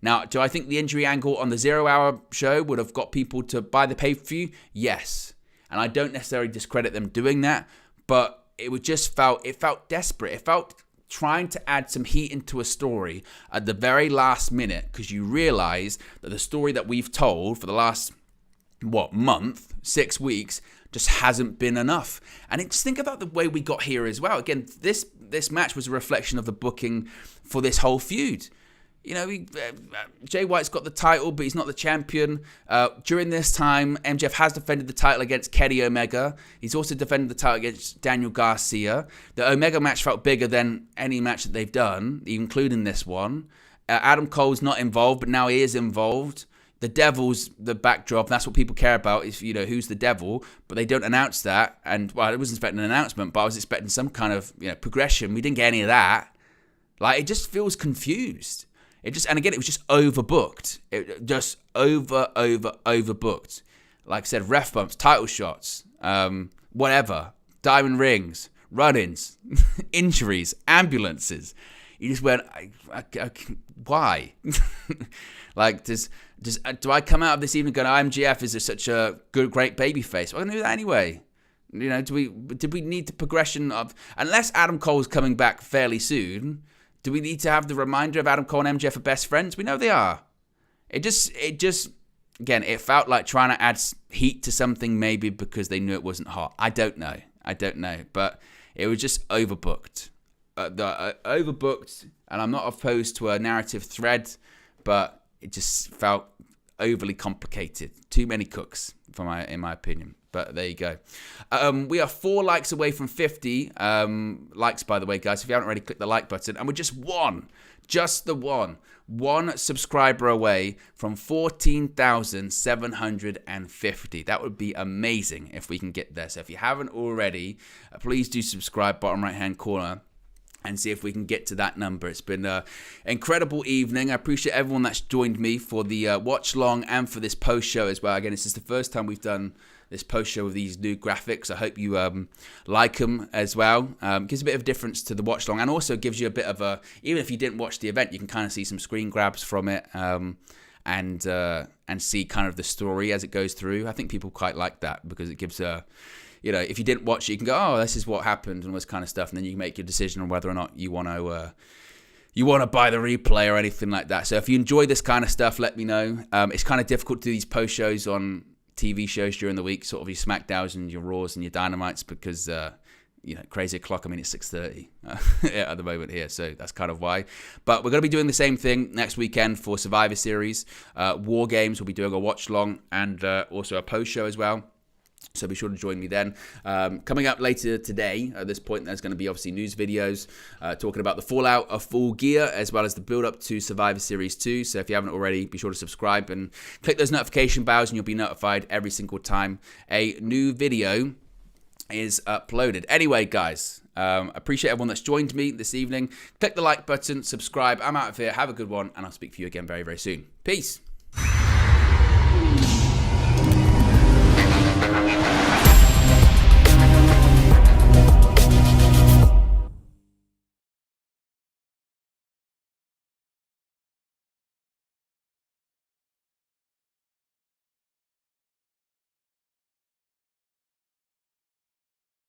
Now, do I think the injury angle on the 0 hour show would have got people to buy the pay-per-view? Yes. And I don't necessarily discredit them doing that, but it felt desperate. It felt trying to add some heat into a story at the very last minute, because you realize that the story that we've told for the last, month, 6 weeks, just hasn't been enough. And just think about the way we got here as well. Again, this match was a reflection of the booking for this whole feud. Jay White's got the title, but he's not the champion. During this time, MJF has defended the title against Kenny Omega. He's also defended the title against Daniel Garcia. The Omega match felt bigger than any match that they've done, including this one. Adam Cole's not involved, but now he is involved. The Devil's the backdrop, and that's what people care about, is, who's the Devil, but they don't announce that. And, I wasn't expecting an announcement, but I was expecting some kind of, progression. We didn't get any of that. It just feels confused. It was just overbooked. It just overbooked. Like I said, ref bumps, title shots, whatever, diamond rings, run-ins, injuries, ambulances. You just went, why? Do I come out of this evening going, MJF is such a great babyface? Well, I knew that anyway. Did we need the progression of, unless Adam Cole's coming back fairly soon, do we need to have the reminder of Adam Cole and MJF are best friends? We know they are. It just, again, it felt like trying to add heat to something, maybe because they knew it wasn't hot. I don't know. But it was just overbooked. Overbooked, and I'm not opposed to a narrative thread, but it just felt overly complicated. Too many cooks, in my opinion. but there you go. We are 4 likes away from 50 likes, by the way, guys. If you haven't already, click the like button. And we're just one subscriber away from 14,750. That would be amazing if we can get there. So if you haven't already, please do subscribe, bottom right-hand corner, and see if we can get to that number. It's been an incredible evening. I appreciate everyone that's joined me for the watch long and for this post show as well. Again, this is the first time we've done this post show with these new graphics. I hope you like them as well. Gives a bit of difference to the watch long, and also gives you a bit of a, even if you didn't watch the event, you can kind of see some screen grabs from it, and see kind of the story as it goes through. I think people quite like that because it gives a, you know, if you didn't watch it, you can go, oh, this is what happened and all this kind of stuff, and then you can make your decision on whether or not you want to buy the replay or anything like that. So if you enjoy this kind of stuff, let me know. It's kind of difficult to do these post shows on TV shows during the week, sort of your SmackDowns and your Raws and your Dynamites, because you know, crazy o'clock. I mean, it's 6:30 at the moment here, so that's kind of why. But we're going to be doing the same thing next weekend for Survivor Series. War Games, we'll be doing a watch long and also a post show as well. So be sure to join me then. Coming up later today, at this point, there's going to be obviously news videos talking about the fallout of Full Gear, as well as the build-up to Survivor Series 2. So if you haven't already, be sure to subscribe and click those notification bells, and you'll be notified every single time a new video is uploaded. Anyway, guys, appreciate everyone that's joined me this evening. Click the like button, subscribe. I'm out of here. Have a good one, and I'll speak to you again very, very soon. Peace.